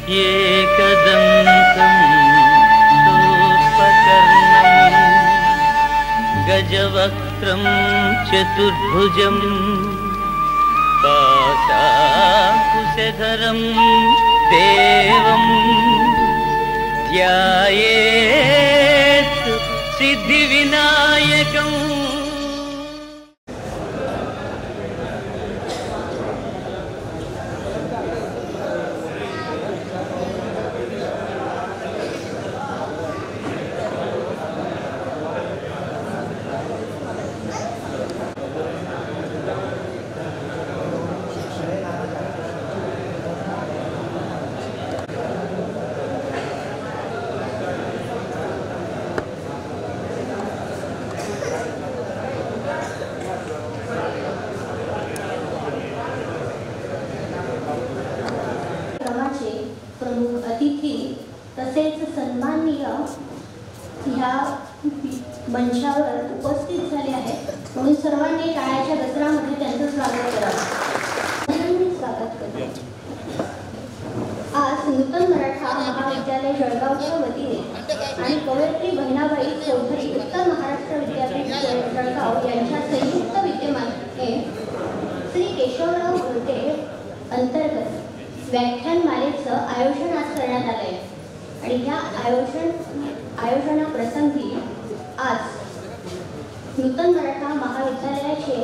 एकदन्तं सूर्पकर्णं गजवक्त्रं चतुर्भुजं पाशाकुशधरं देवं ध्यायेत् सिद्धिविनायकम्। प्रमुख अतिथी तसेच सन्माननीय ह्या मंचावर उपस्थित झाले आहेत, म्हणून सर्वांनी टाळ्याच्या गजरामध्ये त्यांचं स्वागत करावं. स्वागत करते. आज नूतन मराठा महाविद्यालय जळगावच्या वतीने आणि कवयित्री बहिणाबाई चौधरी उत्तर महाराष्ट्र विद्यापीठ जळगाव यांच्या संयुक्त विद्यमाने श्री केशवराव घोटे अंतर्गत व्याख्यानमालेचं आयोजन आज करण्यात आलं आहे. आणि ह्या आयोजनाप्रसंगी आज नूतन मराठा महाविद्यालयाचे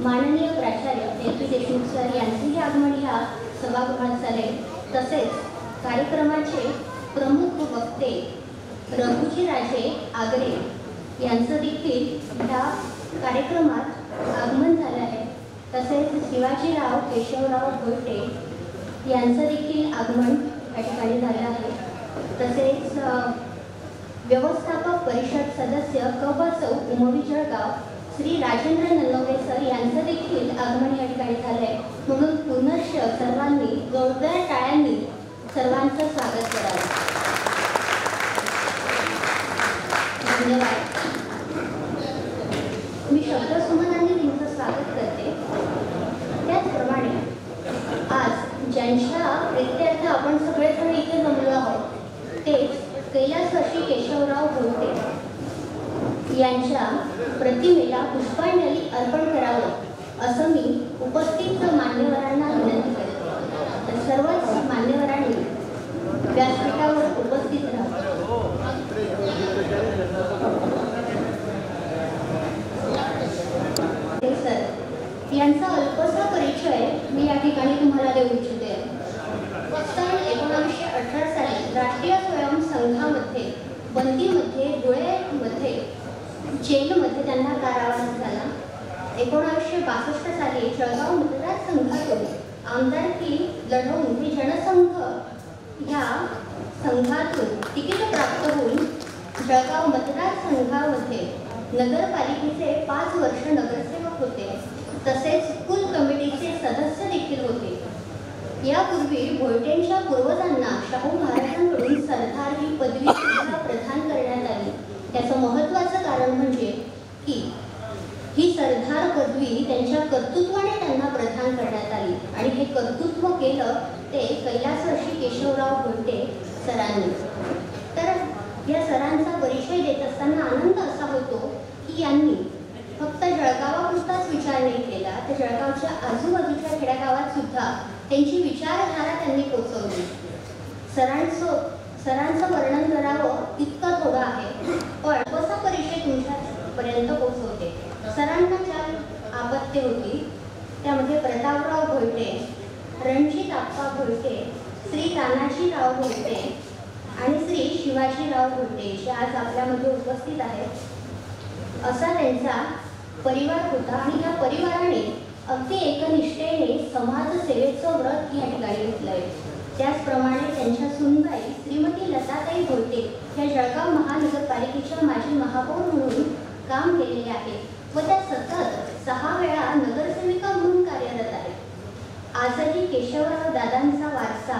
माननीय प्राचार्य एल.पी. देशमुख सर यांचेही आगमन ह्या सभागृहात झाले. तसेच कार्यक्रमाचे प्रमुख वक्ते रघुजीराजे आगरे यांचं देखील ह्या कार्यक्रमात आगमन झालं आहे. तसेच शिवाजीराव केशवराव घोटे यांचं देखील आगमन या ठिकाणी झालं आहे. तसेच व्यवस्थापक परिषद सदस्य क.ब.चौ उमवी जळगाव श्री राजेंद्र नन्नवरे सर यांचं देखील आगमन या ठिकाणी झालं आहे. म्हणून पुनश्च सर्वांनी जोरदार टाळ्यांनी सर्वांचं स्वागत करावं. धन्यवाद. मी शब्दसुमनांनी तुमचं स्वागत करते. त्याचप्रमाणे आज ज्यांच्या प्रित्यर्थ आपण सगळेजण इथे जमलो आहोत तेच कैलासवासी केशवराव घोटे यांच्या प्रतिमेला पुष्पांजली अर्पण करावं असं मी उपस्थित मान्यवरांना विनंती करते. तर सर्वच मान्यवरांनी व्यासपीठावर उपस्थित राहावं. सर यांचा अल्पसा परिचय मी या ठिकाणी तुम्हाला देऊ इच्छिते. सन 1918 साली राष्ट्रीय स्वयंसंघामध्ये बंदीमध्ये धुळेमध्ये जेलमध्ये त्यांना कारावास झाला. 1962 साली जळगाव मतदारसंघातून आमदारकी लढवून ही जनसंघ ह्या संघातून तिकीट प्राप्त होऊन जळगाव मतदारसंघामध्ये नगरपालिकेचे 5 वर्ष नगरसेवक होते. तसेच स्कूल कमिटीचे सदस्य देखील होते. यापूर्वी भोयटेंच्या पूर्वजांना शाहू महाराजांकडून सरदार ही पदवी सुद्धा प्रदान करण्यात आली. त्याचं महत्त्वाचं कारण म्हणजे की ही सरदार पदवी त्यांच्या कर्तृत्वाने त्यांना प्रदान करण्यात आली आणि हे कर्तृत्व केलं ते कैलासवासी केशवराव घोटे सरांनी. तर या सरांचा परिचय देत असताना आनंद असा होतो की यांनी फक्त जळगावापुरताच विचार नाही केला, तर जळगावच्या आजूबाजूच्या खेड्यागावात सुद्धा त्यांची विचारधारा त्यांनी पोचवली. सरांचं वर्णन करावं तितकं थोडं आहे, पण कसा परिचय तुमच्यापर्यंत पोचवते. सरांना 4 अपत्ये होती. त्यामध्ये प्रतापराव घोटे, रणजित आप्पा घोटे, श्री तानाजीराव घोटे आणि श्री शिवाजीराव घोटे जे आज आपल्यामध्ये उपस्थित आहेत. असा त्यांचा परिवार होता आणि या परिवाराने अगदी एकनिष्ठेने समाजसेवेचं व्रत या ठिकाणी घेतलं आहे. त्याचप्रमाणे त्यांच्या सुनबाई श्रीमती लताताई घोटे या जळगाव महानगरपालिकेच्या माजी महापौर म्हणून काम केलेले आहे व त्या सतत 6 वेळा नगरसेविका म्हणून कार्यरत आहेत. आजही केशवराव दादांचा वारसा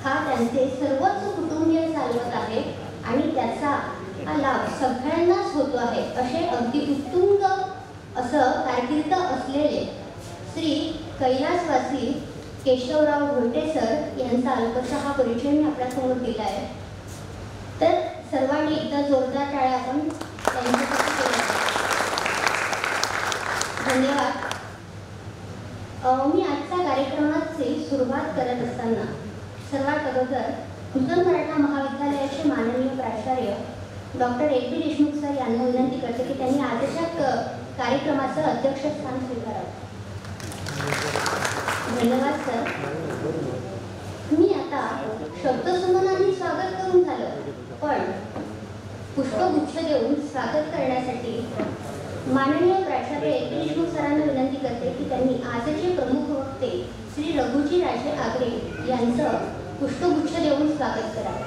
हा त्यांचे सर्वच कुटुंबीय चालवत आहे आणि त्याचा हा लाभ सगळ्यांनाच होतो आहे. असे अगदी उत्तुंग असं कारकीर्द असलेले श्री कैलासवासी केशवराव भोटे सर यांचा अल्पसा हा परिचय मी आपल्यासमोर दिला आहे. तर सर्वांनी एकदा जोरदार टाळ्या आपण त्यांच्यासाठी केल्या. धन्यवाद. मी आजच्या कार्यक्रमाची सुरुवात करत असताना सर्वात अगोदर नूतन मराठा महाविद्यालयाचे माननीय प्राचार्य doctor A P Deshmukh sir यांना विनंती करते की त्यांनी आजच्या कार्यक्रमाचं अध्यक्षस्थान स्वीकारावं. धन्यवाद सर. मी आता शब्दसुमनांनी स्वागत करून झालं, पण पुष्पगुच्छ देऊन स्वागत करण्यासाठी माननीय प्राचार्य ए पी देशमुख सरांना विनंती करते की त्यांनी आजचे प्रमुख वक्ते श्री रघुजी राजे आगरे यांचं पुष्पगुच्छ देऊन स्वागत करावे.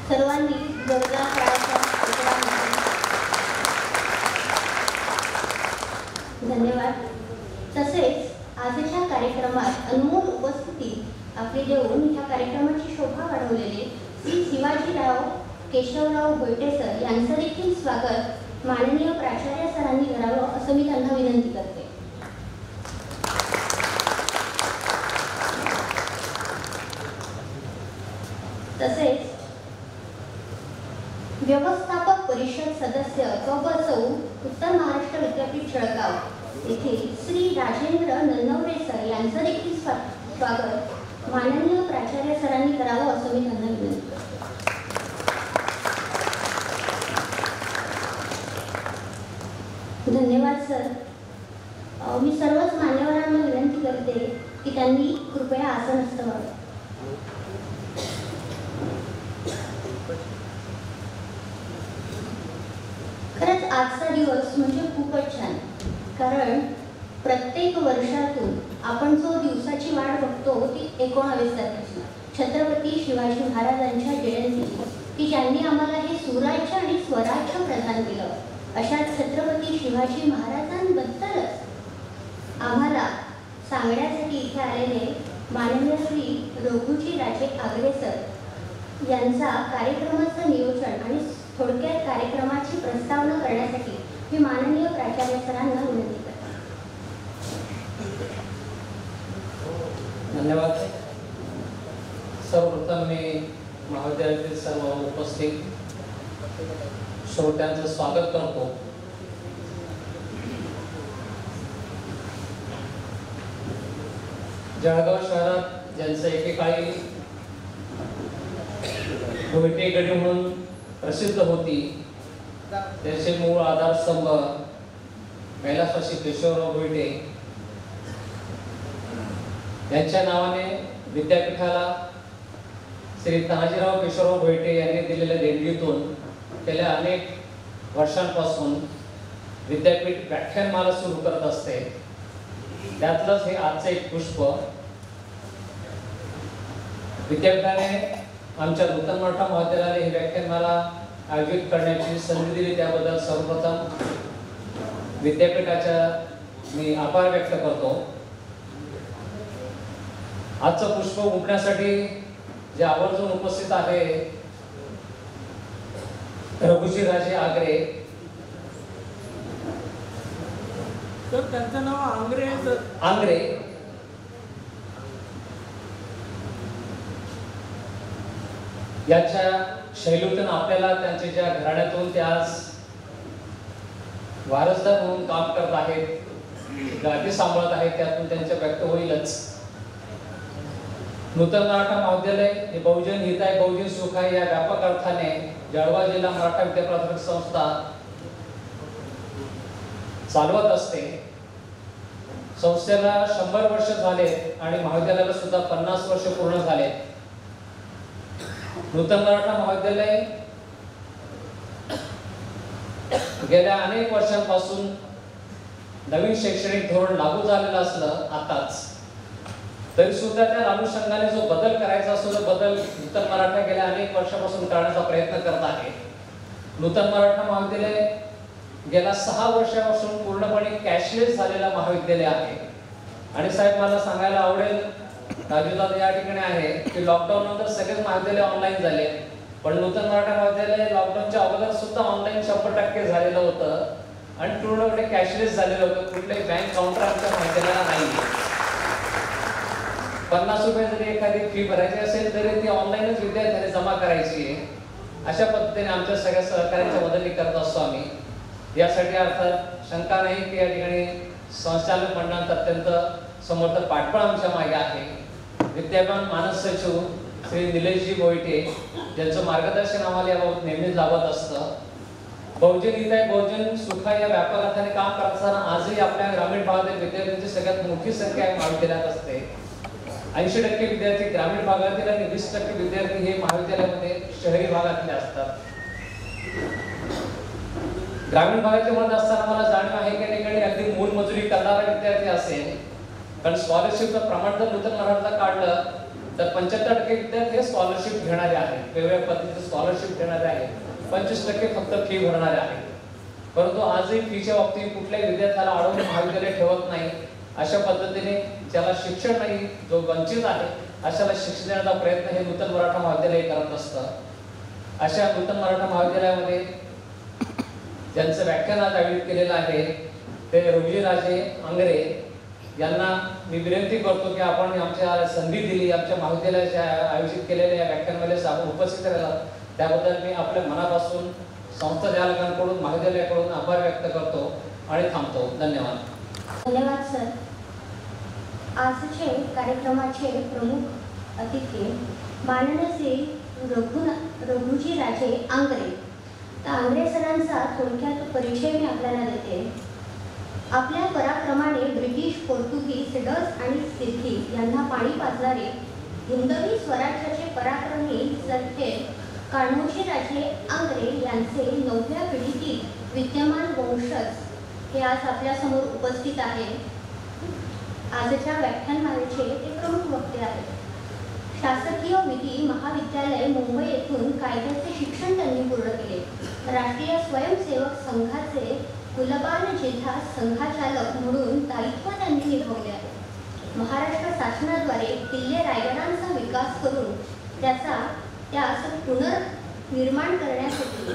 सर्वांनी जोरदार टाळ्या. धन्यवाद. तसेच आजच्या कार्यक्रमात अनमोल उपस्थिती आपली देऊन ह्या कार्यक्रमाची शोभा वाढवलेले श्री शिवाजीराव केशवराव भोटे सर यांचं देखील स्वागत माननीय प्राचार्य सरांनी करावं असं मी त्यांना विनंती करते. तसेच व्यवस्थापक परिषद सदस्य क.ब.चौ. उत्तर महाराष्ट्र विद्यापीठ जळगाव येथील श्री राजेंद्र नन्नवरे सर यांचं देखील स्वागत माननीय प्राचार्य सरांनी करावं असं मी त्यांना विनंती करते. धन्यवाद सर. मी सर्वच मान्यवरांना विनंती करते की त्यांनी कृपया आसनस्थ व्हावे. खरंच आजचा दिवस म्हणजे खूपच छान, कारण प्रत्येक वर्षातून आपण जो दिवसाची वाट बघतो ती 19 तारखेची छत्रपती शिवाजी महाराजांच्या जयंतीची, की ज्यांनी आम्हाला हे सुराज्य आणि स्वराज्य प्रदान केलं. अशा छत्रपती शिवाजी महाराजांबद्दलच आम्हाला सांगण्यासाठी इथे आलेले माननीय श्री रघुजी राजे आगरे सर यांचा कार्यक्रमाचं नियोजन आणि थोडक्यात कार्यक्रमाची प्रस्तावना करण्यासाठी मी माननीय प्राचार्य सरांना विनंती करते. धन्यवाद. सर्वप्रथम मी महाविद्यालयातील सर्व उपस्थित श्रोत्यांचं स्वागत करतो. जळगाव शहरात ज्यांचं एकेकाळी भोयटे गडी म्हणून प्रसिद्ध होती, त्याचे मूळ आधारस्तंभ कैलासवासी केशवराव भोयटे यांच्या नावाने विद्यापीठाला श्री तानाजीराव केशवराव भोयटे यांनी दिलेल्या देणगीतून गेल्या अनेक वर्षांपासून विद्यापीठ व्याख्यानमाला सुरू करत असते. त्यातलंच हे आजचं एक पुष्प. विद्यापीठाने आमच्या नूतन मराठा महाविद्यालयाला ही व्याख्यानमाला आयोजित करण्याची संधी दिली, त्याबद्दल सर्वप्रथम विद्यापीठाचा मी आभार व्यक्त करतो. आजचं पुष्प उमटण्यासाठी जे आवर्जून उपस्थित आहे रघुजी राजे आगरे, तर त्यांचं नाव आंग्रे याच्या शैलीतून आपल्याला त्यांच्या ज्या घराण्यातून ते आज वारसदार म्हणून काम करत आहेत, गाठी सांभाळत आहेत, त्यातून त्यांच्या व्यक्त होईलच. नूतन मराठा महाविद्यालय हे बहुजन हिताय बहुजन सुखाय या व्यापक अर्थाने जळगाव जिल्हा मराठा विद्यापीठ संस्था चालवत असते. संस्थेला 100 वर्ष झाले आणि महाविद्यालयाला सुद्धा 50 वर्ष पूर्ण झाले. नूतन मराठा महाविद्यालय गेल्या अनेक वर्षांपासून नवीन शैक्षणिक धोरण लागू झालेलं असलं आताच, तरी सुद्धा त्या अनुषंगाने जो बदल करायचा असतो तो बदल नूतन मराठा गेल्या अनेक वर्षापासून करण्याचा प्रयत्न करत आहे. नूतन मराठा महाविद्यालय गेल्या 6 वर्षापासून पूर्णपणे कॅशलेस झालेला महाविद्यालय आहे. आणि साहेब, मला सांगायला आवडेल, राजूदादा या ठिकाणी आहे, की लॉकडाऊन नंतर सगळेच महाविद्यालय ऑनलाईन झाले, पण नूतन मराठा महाविद्यालय लॉकडाऊनच्या अगोदर सुद्धा ऑनलाईन 100% झालेलं होतं. आणि पूर्णपणे कॅशलेस झालेलं होतं. कुठल्याही बँक काउंटर आमच्या माहितीला नाही. 50 रुपये जरी एखादी फी भरायची असेल तरी ती ऑनलाईनच विद्यार्थ्यांनी जमा करायची आहे. अशा पद्धतीने आमच्या सगळ्या सहकार्यांच्या बदली करत असतो आम्ही. यासाठी अर्थात शंका नाही की या ठिकाणी संचालक मंडळात अत्यंत समर्थ पाठबळ आमच्या मागे आहे. विद्यमान मानस सचिव श्री निलेशजी बोईटे ज्यांचं मार्गदर्शन आम्हाला याबाबत नेहमीच लाभत असतं. बहुजन हिताय बहुजन सुखाय या व्यापारार्थाने काम करत असताना आजही आपल्या ग्रामीण भागातील विद्यार्थ्यांची सगळ्यात मोठी संख्या महाविद्यालयात असते. 80% विद्यार्थी ग्रामीण भागातील आणि 20% विद्यार्थी हे महाविद्यालयामध्ये शहरी भागातले असतात. ग्रामीण भागाचे म्हणत असताना मला जाणीव आहे की ठिकाणी अगदी मूलमजुरी करणारा विद्यार्थी असेल, कारण स्कॉलरशिपचं प्रमाण जर नूतन मराठा काढलं तर 75% विद्यार्थी हे स्कॉलरशिप घेणारे आहेत, वेगवेगळ्या पद्धतीचे स्कॉलरशिप घेणारे आहेत. 25% फक्त फी भरणारे आहेत. परंतु आजही फीच्या बाबतीत कुठल्याही विद्यार्थ्याला अडवून महाविद्यालय ठेवत नाही. अशा पद्धतीने ज्याला शिक्षण नाही, जो वंचित आहे, अशाला शिक्षण देण्याचा प्रयत्न हे नूतन मराठा महाविद्यालय करत असतं. अशा नूतन मराठा महाविद्यालयामध्ये ज्यांचं व्याख्यान आज आयोजित केलेलं आहे ते रोजीराजे आंगरे यांना मी विनंती करतो की आपण आमच्या संधी दिली, आमच्या महाविद्यालयाच्या आयोजित केलेल्या या व्याख्यानमालेस आपण उपस्थित राहिला त्याबद्दल मी आपल्या मनापासून संस्था चालकांकडून महाविद्यालयाकडून आभार व्यक्त करतो आणि थांबतो. धन्यवाद. धन्यवाद सर. आजचे कार्यक्रमाचे प्रमुख अतिथी माननीय श्री रघुजी राजे आंगरे. तर आंगरे सरांचा थोडक्यात परिचय मी आपल्याला देते. आपल्या पराक्रमाने ब्रिटिश, पोर्तुगीज, डच आणि सिद्धी यांना पाणी पाजणारे हिंदवी स्वराज्याचे पराक्रमी सरखेल कान्होजी राजे आंगरे यांचे 9व्या पिढीतील विद्यमान वंशज हे आज आपल्यासमोर उपस्थित आहे. आजच्या व्याख्यानमालेचे ते प्रमुख वक्ते आहेत. शासकीय विधी महाविद्यालय मुंबई येथून कायद्याचे शिक्षण त्यांनी पूर्ण केले. राष्ट्रीय स्वयंसेवक संघाचे कुलबान जिल्हा संघाचालक म्हणून दायित्व त्यांनी निभावले आहे. महाराष्ट्र शासनाद्वारे किल्ले रायगडांचा विकास करून त्यास पुनर्निर्माण करण्यासाठी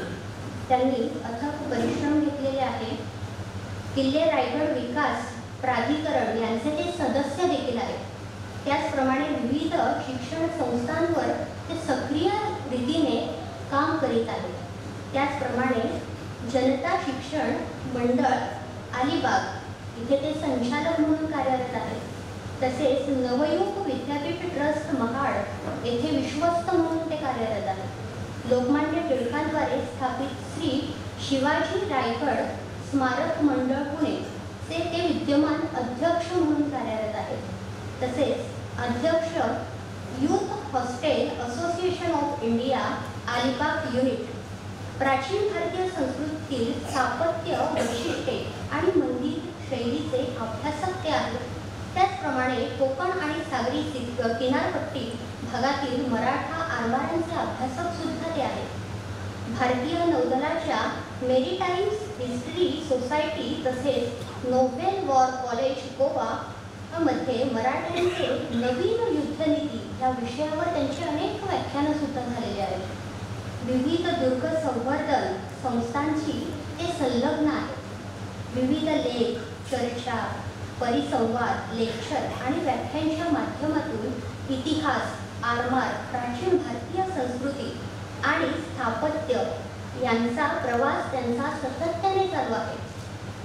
त्यांनी अथक परिश्रम घेतलेले आहे. किल्ले रायगड विकास प्राधिकरण यांचे ते सदस्य देखील आहेत. त्याचप्रमाणे विविध शिक्षण संस्थांवर ते सक्रिय रीतीने काम करीत आहेत. त्याचप्रमाणे जनता शिक्षण मंडळ अलिबाग इथे ते संचालक म्हणून कार्यरत आहेत. तसेच नवयुग विद्यापीठ ट्रस्ट महाड येथे विश्वस्त म्हणून ते कार्यरत आहेत. लोकमान्य टिळकांद्वारे स्थापित श्री शिवाजी रायगड स्मारक मंडळ पुणे ते विद्यमान अध्यक्ष म्हणून कार्यरत आहेत. तसेच अध्यक्ष youth hostel association of India Alibag unit, प्राचीन भारतीय संस्कृतीतील स्थापत्य वैशिष्ट्ये आणि मंदिर शैलीचे अभ्यासक ते आहेत. त्याचप्रमाणे कोकण आणि सागरी किनारपट्टी भागातील मराठा आरमारांचे अभ्यासक सुद्धा ते आहेत. भारतीय नौदलाच्या मेरीटाईम्स हिस्ट्री सोसायटी तसेच नोबेल वॉर कॉलेज गोवा मध्ये मराठ्यांचे नवीन युद्धनीती या विषयावर त्यांची अनेक व्याख्यानं सुद्धा झालेली आहेत. विविध दुर्ग संवर्धन संस्थांची ते संलग्न आहेत. विविध लेख, चर्चा, परिसंवाद, लेक्चर आणि व्याख्यांच्या माध्यमातून इतिहास, आरमार, प्राचीन भारतीय संस्कृती आणि स्थापत्य यांचा प्रवास त्यांचा सातत्याने चालू आहे.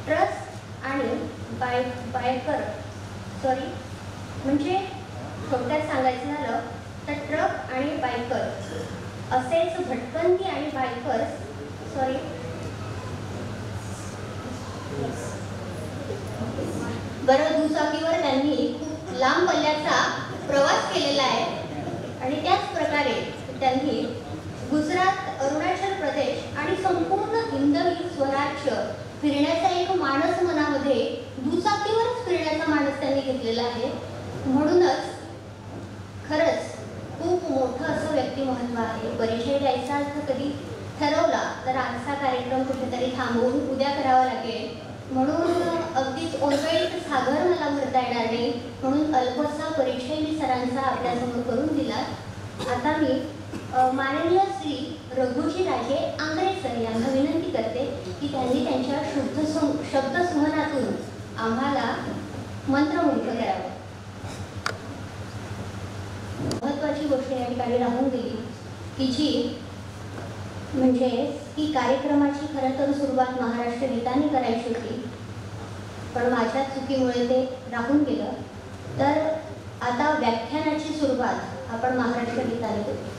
ट्रस्ट आणि म्हणजे थोडक्यात सांगायचं झालं तर ट्रक आणि बायकर असेच भटकंती आणि दुचाकीवर त्यांनी खूप लांब पल्ल्याचा प्रवास केलेला आहे. आणि त्याच प्रकारे त्यांनी गुजरात, अरुणाचल प्रदेश आणि संपूर्ण हिंदवी स्वराज्य फिरण्याचा एक मानस मनामध्ये दुचाकीवरच फिरण्याचा मानस त्यांनी घेतलेला आहे. म्हणूनच खरंच खूप मोठं असं व्यक्तिमत्व आहे. परिचय द्यायचा कधी ठरवला तर आजचा कार्यक्रम कुठेतरी थांबवून उद्या करावा लागेल. म्हणून अगदीच ओरगळीत सागर मला भरता येणार नाही. म्हणून अल्पसा परिचय मी सरांचा आपल्यासमोर करून दिला. आता मी माननीय श्री रघुजी राजे आंग्रे सर यांना विनंती करते की त्यांनी त्यांच्या शब्दसंवहनातून आम्हाला मंत्रमुग्ध करावं. महत्वाची गोष्ट या ठिकाणी राहून गेली की जी म्हणजे ही कार्यक्रमाची खरं तर सुरुवात महाराष्ट्र गीताने करायची होती, पण माझ्या चुकीमुळे ते राहून गेलं. तर आता व्याख्यानाची सुरुवात आपण महाराष्ट्र गीताने करू.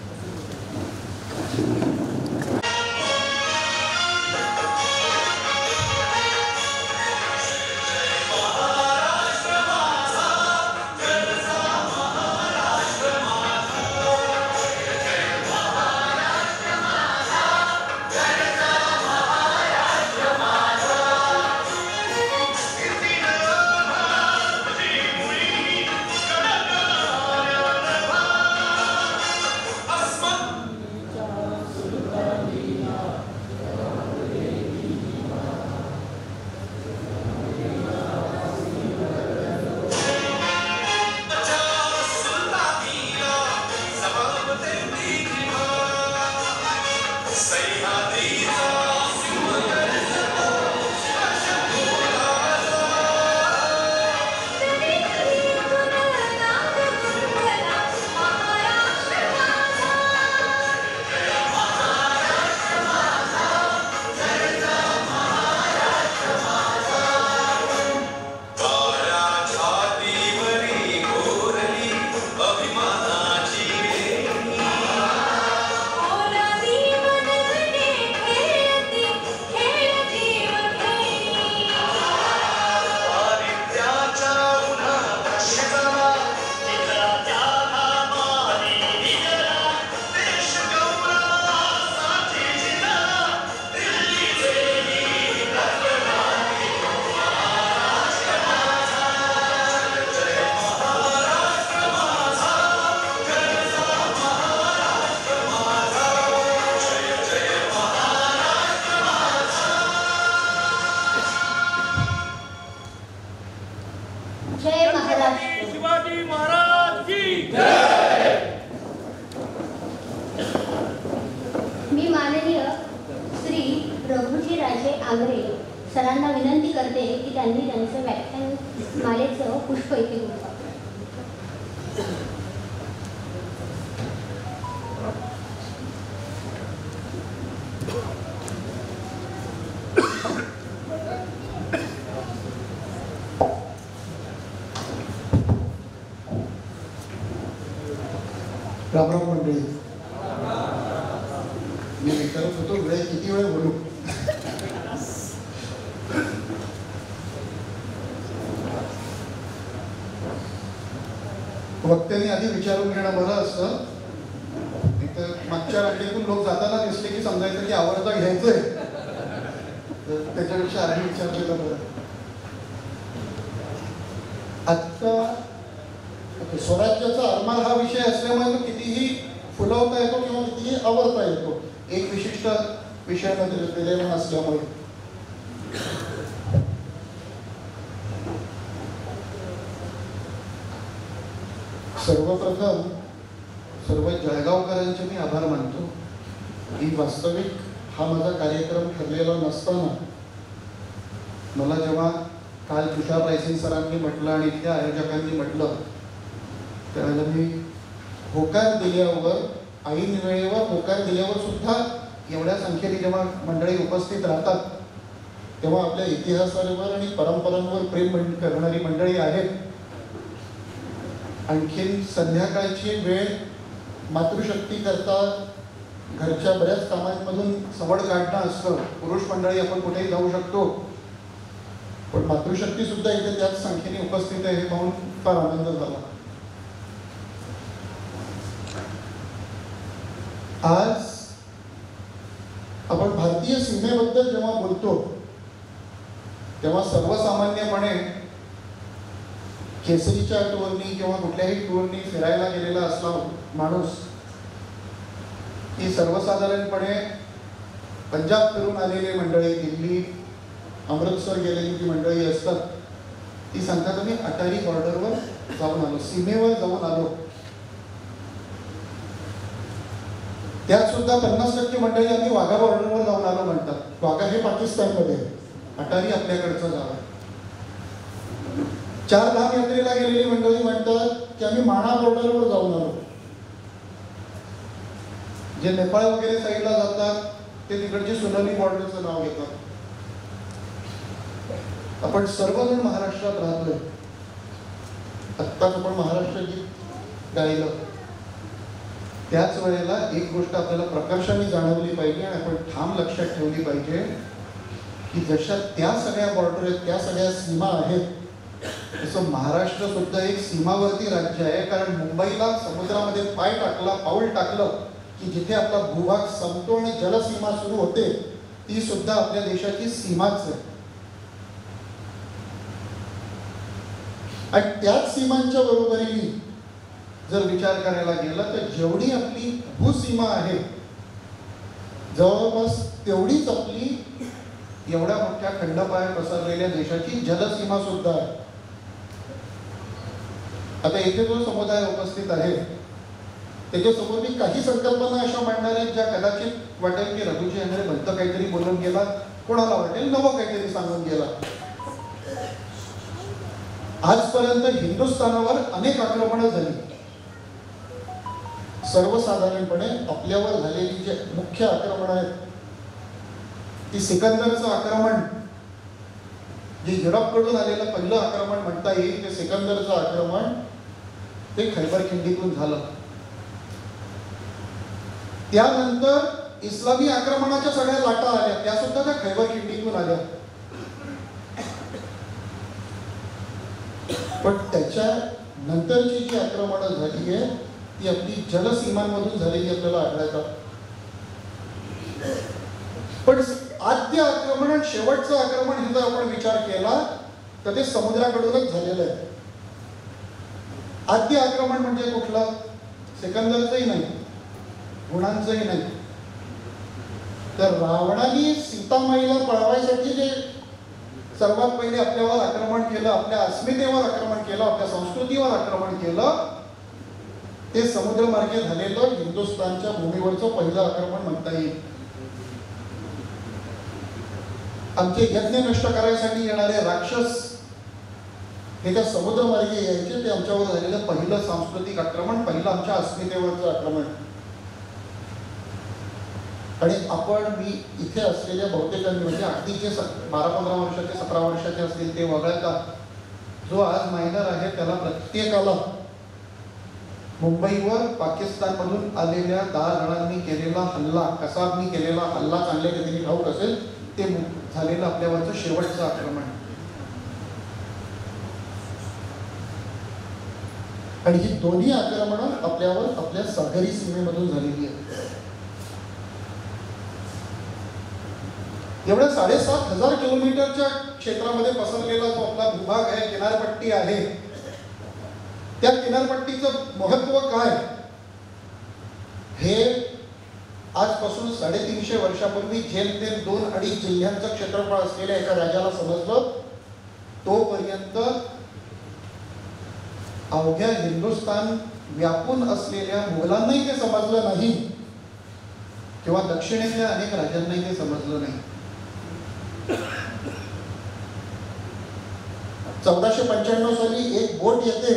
सरांना विनंती करते की त्यांनी त्यांचं व्याख्यान मालेचं पुष्प इथे गुंफावं. रामराम मंडळी, मी विचारत होतो वेळ किती वेळ बोलू. वक्त्यांनी आधी विचारून घेणं बरं असतं. इथं मागच्या रांगेतून लोक जाताना दिसले की समजायचं की आवडता घ्यायचंय, तर त्याच्यापेक्षा आधी विचारलेलं बरं. आजचा स्वराज्याचा आरमार हा विषय असल्यामुळे तो कितीही फुलवता येतो किंवा कितीही आवडता येतो, एक विशिष्ट विषयामध्ये दिलेला नसल्यामुळे. सर्वप्रथम सर्व जळगावकरांचे मी आभार मानतो की वास्तविक हा माझा कार्यक्रम ठरलेला नसताना मला जेव्हा काल तुषार रायसिंग सरांनी म्हटलं आणि इथल्या आयोजकांनी म्हटलं त्यावेळेला मी होकार दिल्यावर, ऐन वेळेवर होकार दिल्यावर सुद्धा एवढ्या संख्येने जेव्हा मंडळी उपस्थित राहतात तेव्हा आपल्या इतिहासावर आणि परंपरांवर प्रेम करणारी मंडळी आहेत. आणखीन संध्याकाळची वेळ मातृशक्ती करता घरच्या बऱ्याच कामांमधून सवड काढणं असतं. पुरुष मंडळी आपण कुठेही जाऊ शकतो, पण मातृशक्ती सुद्धा इथे त्याच संख्येने उपस्थित आहे हे पाहून फार आनंद झाला. आज आपण भारतीय सीमेबद्दल जेव्हा बोलतो तेव्हा सर्वसामान्यपणे केसरीच्या टूरनी किंवा कुठल्याही टूरनी फिरायला गेलेला असला माणूस ही सर्वसाधारणपणे पंजाब फिरून आलेली मंडळी, दिल्ली, अमृतसर गेलेली जी मंडळी असतात ती सांगतात आम्ही अटारी बॉर्डरवर जाऊन आलो, सीमेवर जाऊन आलो. त्यात सुद्धा 50% मंडळी आम्ही वाघा बॉर्डरवर जाऊन आलो म्हणतात. वाघा हे पाकिस्तानमध्ये आहे, अटारी आपल्याकडचं गाव आहे. 4 धाम यात्रेला गेलेली मंडळी म्हणतात की आम्ही माणा बॉर्डरवर जाऊन आलो. जे नेपाळ वगैरे साईडला जातात ते तिकडची सोनाली बॉर्डरचं नाव घेतात. आपण सर्वजण महाराष्ट्रात राहतोय. आत्ताच आपण महाराष्ट्र गीत गायलं, त्याच वेळेला एक गोष्ट आपल्याला प्रकर्षाने जाणवली पाहिजे आणि आपण ठाम लक्षात ठेवली पाहिजे की जशा त्या सगळ्या बॉर्डर आहेत, त्या सगळ्या सीमा आहेत, तसं महाराष्ट्र सुद्धा एक सीमावर्ती राज्य आहे. कारण मुंबईला समुद्रामध्ये पाऊल टाकलं की जिथे आपला भूभाग संपतो आणि जलसीमा सुरू होते ती सुद्धा आपल्या देशाची सीमाच आहे. आणि त्याच सीमांच्या बरोबरीने जर विचार करायला गेला तर जेवढी आपली भूसीमा आहे जवळपास तेवढीच आपली एवढ्या मोठ्या खंडपाय पसरलेल्या देशाची जलसीमा सुद्धा आहे. आता इथे जो समुदाय उपस्थित आहे त्याच्यासमोर मी काही संकल्पना अशा मांडणार आहेत ज्या कदाचित वाटेल की रघुजी यांनी भलतं काहीतरी बोलून गेला, कोणाला वाटेल नवं काहीतरी सांगून गेला. आजपर्यंत हिंदुस्थानावर अनेक आक्रमणं झाली. सर्वसाधारणपणे आपल्यावर झालेली जे मुख्य आक्रमणं आहेत ती सिकंदरचं आक्रमण, जे युरोपकडून आलेलं पहिलं आक्रमण म्हणता येईल ते सिकंदरचं आक्रमण, ते खैबर खिंडीतून झालं. त्यानंतर इस्लामी आक्रमणाच्या सगळ्या लाटा आल्या, त्या सुद्धा त्या खैबर खिंडीतून आल्या. पण त्याच्या नंतरची जी आक्रमणं झाली आहे ती आपली जलसीमांमधून झालेली आपल्याला आढळतात. पण आद्य आक्रमण आणि शेवटचं आक्रमण हे जर आपण विचार केला तर ते समुद्राकडूनच झालेलं आहे. आद्य आक्रमण म्हणजे कुठलं? सिकंदरचंही नाही, गुणांचंही नाही, तर रावणाने सीतामाईला पळवायसाठी जे सर्वात पहिले आपल्यावर आक्रमण केलं, आपल्या अस्मितेवर आक्रमण केलं, आपल्या संस्कृतीवर आक्रमण केलं, ते समुद्रमार्गे झालेलं हिंदुस्थानच्या भूमीवरचं पहिलं आक्रमण म्हणता येईल. आमचे यज्ञ नष्ट करायसाठी येणारे राक्षस हे त्या समुद्रमार्गे यायचे, ते आमच्यावर झालेलं पहिलं सांस्कृतिक आक्रमण, पहिलं आमच्या अस्मितेवरचं आक्रमण. आणि आपण मी इथे असलेल्या बहुतेकांनी म्हणजे अगदी जे 12-15 वर्षाचे 17 वर्षाचे असतील ते वगळता जो आज मायनर आहे त्याला प्रत्येकाला मुंबईवर पाकिस्तानमधून आलेल्या 10 जणांनी केलेला हल्ला, कसाबनी केलेला हल्ला चांगल्या रीतीने ठाऊक असेल, ते झालेलं आपल्यावरचं शेवटचं आक्रमण. आणि ही दोन्ही आक्रमणं आपल्यावर आपल्या सागरी सीमेमधून झालेली आहेत. एवढ्या 7,500 किलोमीटरच्या क्षेत्रामध्ये पसरलेला जो आपला भूभाग आहे, किनारपट्टी आहे, त्या किनारपट्टीचं महत्व काय हे आजपासून 350 वर्षापूर्वी जेमतेम 2-2.5 जिल्ह्यांचं क्षेत्रफळ असलेल्या एका राजाला समजलं. तोपर्यंत अवघ्या हिंदुस्थान व्यापून असलेल्या मुघलांनाही ते समजलं नाही किंवा दक्षिणेतल्या अनेक राजांनाही ते समजलं नाही. 1495 साली एक बोट येते,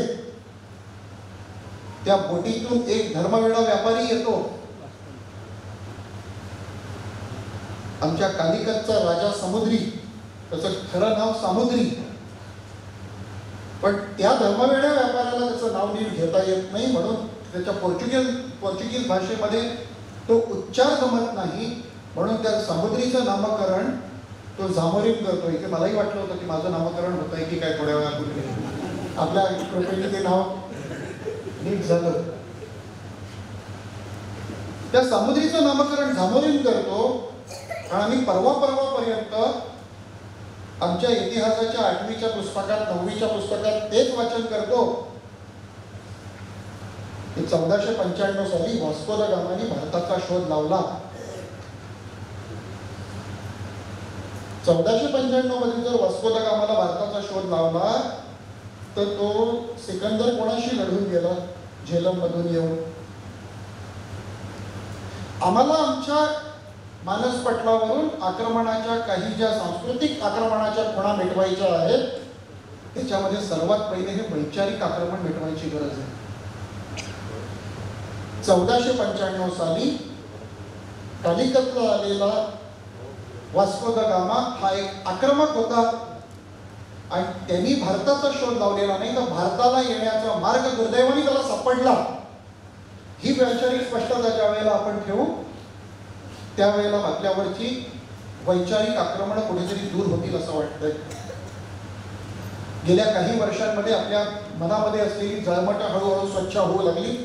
त्या बोटीतून एक धर्मवेडा व्यापारी येतो. आमच्या कालिकतचा राजा समुद्री, त्याचं खरं नाव सामुद्री, पण त्या धर्मवेड्या व्यापाऱ्याला त्याचं नाव नीट घेता येत नाही म्हणून त्याच्या पोर्चुगीज भाषेमध्ये तो उच्चार जमत नाही, म्हणून त्या समुद्रीचं नामकरण तो झामोरीन करतो. इथे मलाही वाटलं होतं की माझं नामकरण होत आहे की काय थोड्या वेळापूर्वी, आपल्या कृपेने ते नाव नीट झालं. त्या समुद्रीचं नामकरण झामोरीन करतो. आणि आम्ही परवापर्यंत आमच्या इतिहासाच्या 8वीच्या पुस्तकात 9वीच्या पुस्तकात तेच वाचन करतो की 1495 साली वास्को द गामाने भारताचा शोध लावला. 1495 मध्ये जर वास्को द गामाला भारताचा शोध लावला तर तो सिकंदर कोणाशी लढून गेला? झेलम मधून येऊन. आम्हाला आमच्या मानसपटलावरून आक्रमणाच्या काही ज्या सांस्कृतिक आक्रमणाच्या खुणा मिटवायच्या आहेत, त्याच्यामध्ये सर्वात पहिले हे वैचारिक आक्रमण मिटवायची गरज आहे. 1495 साली कालिकतला आलेला वास्को द गामा हा एक आक्रमक होता आणि त्यांनी भारताचा शोध लावलेला नाही, तर भारताला येण्याचा मार्ग दुर्दैवाने त्याला सापडला. ही वैचारिक स्पष्टता ज्या वेळेला आपण ठेवू त्यावेळेला आपल्यावरची वैचारिक आक्रमण कुठेतरी दूर होतील असं वाटतंय. गेल्या काही वर्षांमध्ये आपल्या मनामध्ये असलेली जळमट हळूहळू स्वच्छ होऊ लागली.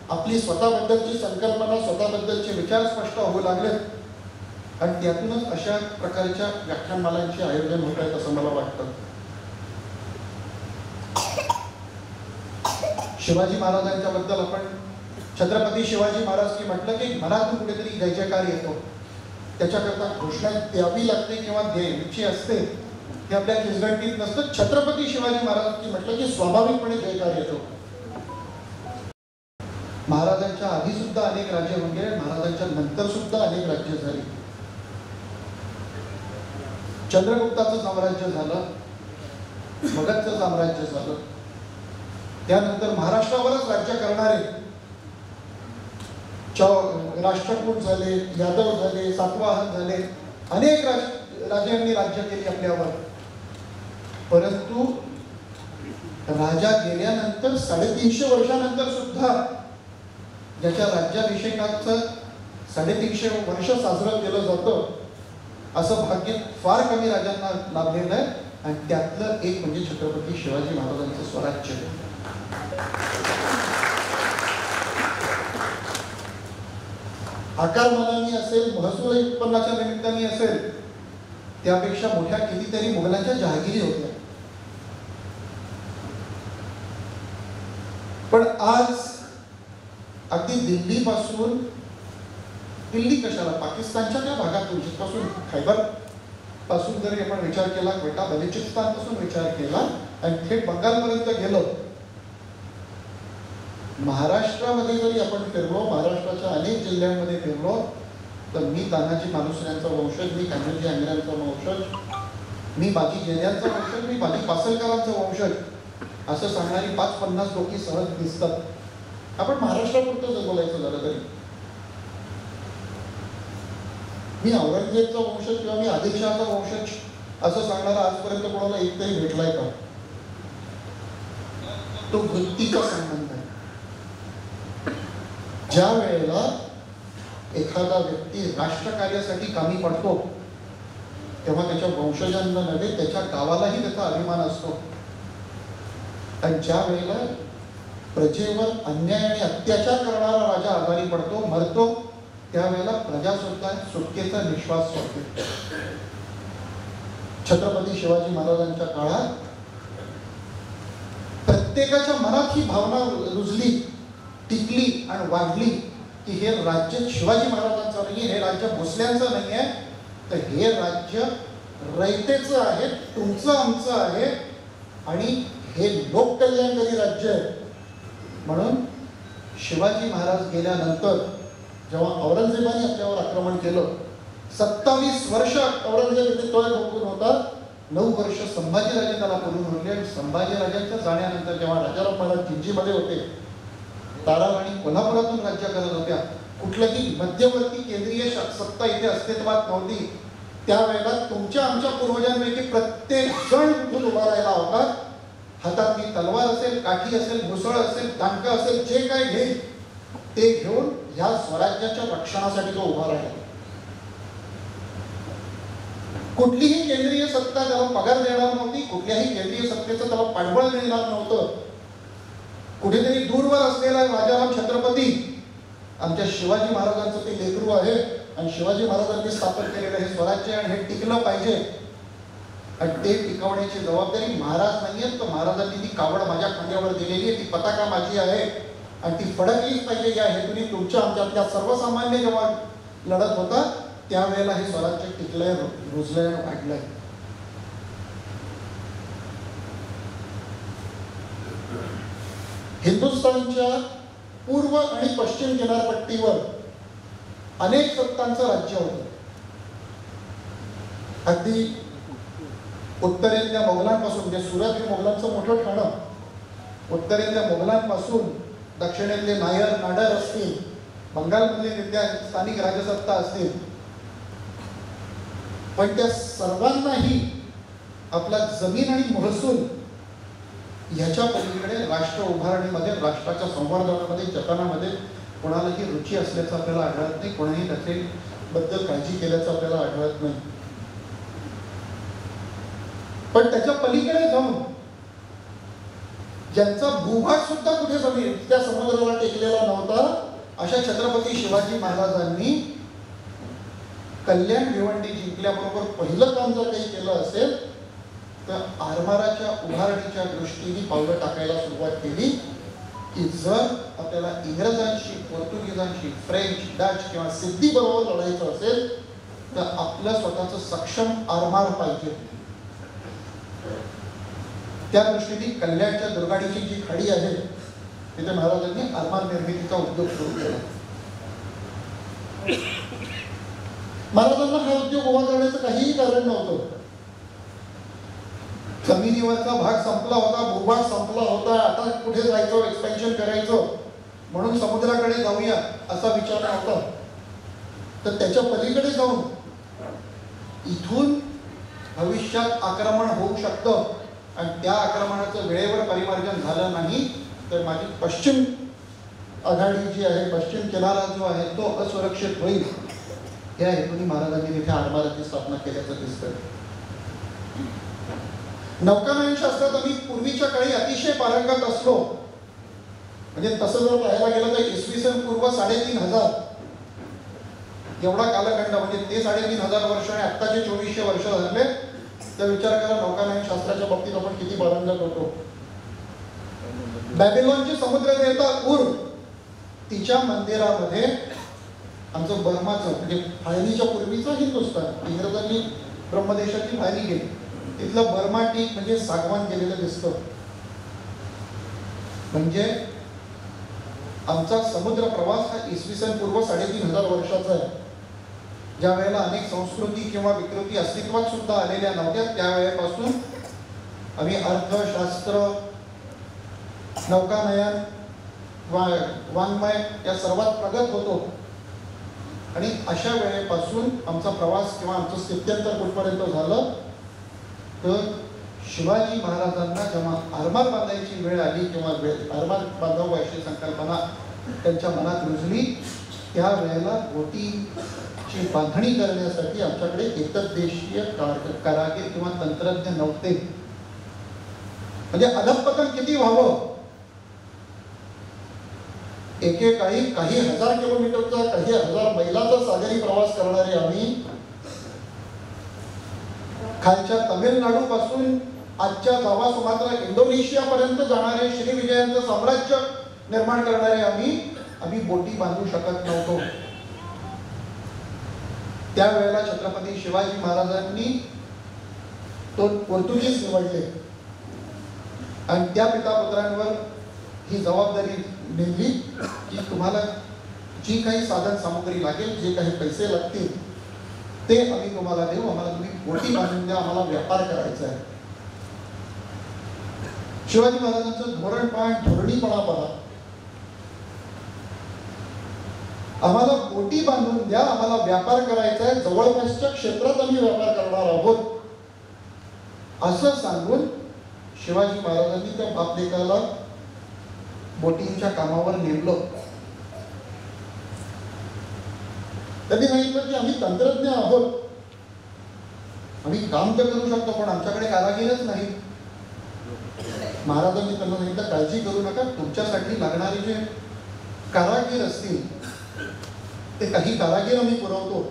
आपली स्वतःबद्दलची संकल्पना, स्वतःबद्दलचे विचार स्पष्ट होऊ लागले आणि त्यातूनच अशा प्रकारच्या व्याख्यानमालांचे आयोजन होत आहेत असं मला वाटतं. शिवाजी महाराजांच्या बद्दल आपण छत्रपती शिवाजी महाराज की म्हटलं की मनातून कुठेतरी जय जयकार येतो. त्याच्याकरता घोषणा द्यावी लागते किंवा द्यायची असते, हे आपल्या खिचगंटीत नसतं. छत्रपती शिवाजी महाराज की म्हटलं की स्वाभाविकपणे जयकार येतो. महाराजांच्या आधी सुद्धा अनेक राज्य होऊन गेले, महाराजांच्या नंतर सुद्धा अनेक राज्य झाली. चंद्रगुप्ताचं साम्राज्य झालं, मगधचं साम्राज्य झालं, त्यानंतर महाराष्ट्रावरच राज्य करणारे राष्ट्रकूट झाले, यादव झाले, सातवाहन झाले, अनेक राजांनी राज्य केली आपल्यावर. परंतु राजा गेल्यानंतर 350 वर्षानंतर सुद्धा ज्याच्या राज्याभिषेकाचं 350 वर्ष साजरं केलं जातं असं भाग्य फार कमी राजांना लाभलेलं आहे आणि त्यातलं एक म्हणजे छत्रपती शिवाजी महाराजांचं स्वराज्य. आकारमानाने असेल, महसूल उत्पन्नाच्या निमित्ताने असेल, त्यापेक्षा मोठ्या कितीतरी मुघलांच्या जहागिरी होत्या. पण आज अगदी दिल्लीपासून, दिल्ली कशाला, पाकिस्तानच्या त्या भागातून जिथपासून खैबर पासून जरी आपण विचार केला, क्वेटा बलुचिस्तान पासून विचार केला आणि थेट बंगालपर्यंत गेलो, महाराष्ट्रामध्ये जरी आपण फिरलो, महाराष्ट्राच्या अनेक जिल्ह्यांमध्ये फिरलो, तर मी तानाजी मालुसऱ्यांचा वंशज, मी कान्होजी आंग्र्यांचा वंशज, मी बाजी जेल्यांचा वंशज, मी बाजी पासलकरांचा वंशज असं सांगणारी 5-50 लोक सहज दिसतात. आपण महाराष्ट्रापुरतं जर बोलायचं झालं तरी मी औरंगजेबचा वंशज किंवा मी आदिलशहाचा वंशज असं सांगणारा आजपर्यंत कोणाला एक तरी भेटलाय का? तो वृत्तीचा संबंध आहे. ज्या वेळेला एखादा व्यक्ती राष्ट्रकार्यासाठी कामी पडतो तेव्हा त्याच्या वंशजांना नव्हे, त्याच्या गावालाही त्याचा अभिमान असतो. आणि ज्या वेळेला प्रजेवर अन्याय आणि अत्याचार करणारा राजा आजारी पडतो, मरतो, त्यावेळेला प्रजा सुद्धा सुटकेचा निश्वास सोडते. छत्रपती शिवाजी महाराजांच्या काळात प्रत्येकाच्या मनात ही भावना रुजली, टिकली आणि वाढली की हे राज्य शिवाजी महाराजांचं नाही, हे राज्य भोसल्यांचं नाही आहे, तर हे राज्य रयतेचं आहे, तुमचं आमचं आहे आणि हे लोककल्याणकारी राज्य आहे. म्हणून शिवाजी महाराज गेल्यानंतर जेव्हा औरंगजेबाने आपल्यावर आक्रमण केलं, 27 वर्ष औरंगजेब इथे तोय ठोकून होता, 9 वर्ष संभाजीराजे त्याला बोलून होते. आणि संभाजीराजांच्या जाण्यानंतर जेव्हा राजाराम महाराज जिंजीमध्ये होते, ताराराणी कोल्हापुरातून राज्य करत होत्या, कुठल्याही मध्यवर्ती केंद्रीय सत्ता इथे अस्तित्वात नव्हती, त्यावेळेला तुमच्या आमच्या पूर्वजांपैकी प्रत्येक जण उठून उभा राहिला होता. हातातली तलवार असेल, काठी असेल, मुसळ असेल, दांडकं असेल, जे काय घेईल ते घेऊन ह्या स्वराज्याच्या रक्षणासाठी तो उभा राहिला. कुठलीही केंद्रीय सत्ता त्याला पगार देणार नव्हती, कुठल्याही केंद्रीय सत्तेचं त्याला पाठबळ मिळणार नव्हतं. कुठेतरी दूरवर असलेला राजाराम छत्रपती आमच्या शिवाजी महाराजांचं ते लेकरू आहे आणि शिवाजी महाराजांनी स्थापन केलेलं हे स्वराज्य आणि हे टिकलं पाहिजे आणि ते टिकवण्याची जबाबदारी महाराज नाही आहेत, तर महाराजांनी ती कावड माझ्या खांद्यावर दिलेली आहे, ती पताका माझी आहे आणि ती फडकलीच पाहिजे या हेतूने तुमच्या आमच्यातल्या सर्वसामान्य जेव्हा लढत होता त्यावेळेला हे स्वराज्य टिकलंय, रुजलंय, वाढलंय. हिंदुस्थानच्या पूर्व आणि पश्चिम किनारपट्टीवर अनेक सत्तांचं राज्य होतं. अगदी उत्तरेतल्या मोगलांपासून, म्हणजे सुरत हे मोगलांचं मोठं ठाणं, उत्तरेतल्या मोगलांपासून दक्षिणेतले नायर नाडर असतील, बंगालमधले तिथल्या स्थानिक राजसत्ता असतील, पण त्या सर्वांनाही आपला जमीन आणि महसूल ह्याच्या पलीकडे राष्ट्र उभारणीमध्ये, राष्ट्राच्या संवर्धनामध्ये, जतनामध्ये कोणालाही रुची असल्याचं आपल्याला आढळत नाही. कोणाही त्याच्याबद्दल काळजी केल्याचं आपल्याला आढळत नाही. पण त्याच्या पलीकडे जाऊन ज्यांचा भूभाग सुद्धा कुठे जमीन त्या समुद्राला टेकलेला नव्हता, अशा छत्रपती शिवाजी महाराजांनी कल्याण भिवंडी जिंकल्याबरोबर पहिलं काम जर काही केलं असेल तर आरमाराच्या उभारणीच्या दृष्टीने पावलं टाकायला सुरुवात केली की जर आपल्याला इंग्रजांशी, पोर्तुगीजांशी, फ्रेंच, डच किंवा सिद्धी बरोबर लढायचं असेल तर आपलं स्वतःचं सक्षम आरमार पाहिजे. त्या दृष्टीने कल्याणच्या दुर्गाडीची जी खाडी आहे तिथे महाराजांनी आरमार निर्मितीचा उद्योग सुरू केला. महाराजांना हा उद्योग उभा करण्याचं काहीही कारण नव्हतं. जमिनीवरचा भाग संपला होता, भूभाग संपला होता, आता कुठे जायचं, एक्सपेन्शन करायचं म्हणून समुद्राकडे जाऊया असा विचार नव्हता. तर त्याच्या पलीकडे जाऊन इथून भविष्यात आक्रमण होऊ शकतं आणि त्या आक्रमणाचं वेळेवर परिमार्जन झालं नाही तर माझी पश्चिम आघाडी जी आहे, पश्चिम किनारा जो आहे तो असुरक्षित होईल. या हेतूने महाराजांनी तिथे आरमाराची स्थापना केल्याचं दिसतं. नौकानयन शास्त्रात आम्ही पूर्वीच्या काळी अतिशय पारंगत असलो. म्हणजे तसं जर पाहायला गेलं तर इसवी सन पूर्व 3500 एवढा कालखंड, म्हणजे ते 3500 वर्ष आणि आत्ताचे 2400 वर्ष झाले तर विचार करा नौकानयन शास्त्राच्या बाबतीत आपण किती पारंगत होतो. बॅबिलॉनची समुद्रदेवता उर, तिच्या मंदिरामध्ये आमचं बर्माचं म्हणजे फाळणीच्या पूर्वीचं हिंदुस्थान, इंग्रजांनी ब्रह्मदेशाची फाळणी केली, तिथलं बर्मा टीक म्हणजे सागवान केलेलं दिसतं. म्हणजे आमचा समुद्र प्रवास हा इसवी सन पूर्व 3500 वर्षाचा आहे. ज्या वेळेला अनेक संस्कृती किंवा विकृती अस्तित्वात सुद्धा आलेल्या नव्हत्या त्यावेळेपासून आम्ही अर्थशास्त्र, नौकानयन, वाङ्मय या सर्वात प्रगत होतो. आणि अशा वेळेपासून आमचा प्रवास किंवा आमचं स्थित्यंतर कुठपर्यंत झालं तर शिवाजी महाराजांना जेव्हा आरमार बांधायची वेळ आली किंवा आरमार बांधावं अशी संकल्पना त्यांच्या मनात रुजली त्यावेळेला बोटीची बांधणी करण्यासाठी आमच्याकडे एकदेशीय कारागीर किंवा तंत्रज्ञ नव्हते. म्हणजे अधःपतन किती व्हावं, एकेकाळी काही हजार किलोमीटरचा, काही हजार मैलाचा सागरी प्रवास करणारे आम्ही, खालच्या तामिळनाडू पासून आजच्या जावा सुमात्रा इंडोनेशिया पर्यंत जाणारे श्रीविजयांचं साम्राज्य निर्माण करणारे आम्ही बोटी बांधू शकत नव्हतो. त्यावेळेला छत्रपती शिवाजी महाराजांनी तो पोर्तुगीज निवडले आणि त्या पितापुत्रांवर ही जबाबदारी नेमली की तुम्हाला जी काही साधन सामुग्री लागेल, जे काही पैसे लागतील ते आम्ही तुम्हाला देऊ, आम्हाला तुम्ही बोटी बांधून द्या, आम्हाला व्यापार करायचा आहे. शिवाजी महाराजांचं धोरण पहा, धोरणीपणा पहा. आम्हाला बोटी बांधून द्या, आम्हाला व्यापार करायचा आहे, जवळपासच्या क्षेत्रात आम्ही व्यापार करणार आहोत असं सांगून शिवाजी महाराजांनी त्या बापलेकाला बोटींच्या कामावर नेमलं. त्यांनी सांगितलं की आम्ही तंत्रज्ञ आहोत, आम्ही काम तर करू शकतो पण आमच्याकडे कारागीरच नाही. महाराजांनी त्यांना सांगितलं काळजी करू नका, तुमच्यासाठी लागणारे जे कारागीर असतील ते काही कारागीर आम्ही पुरवतो,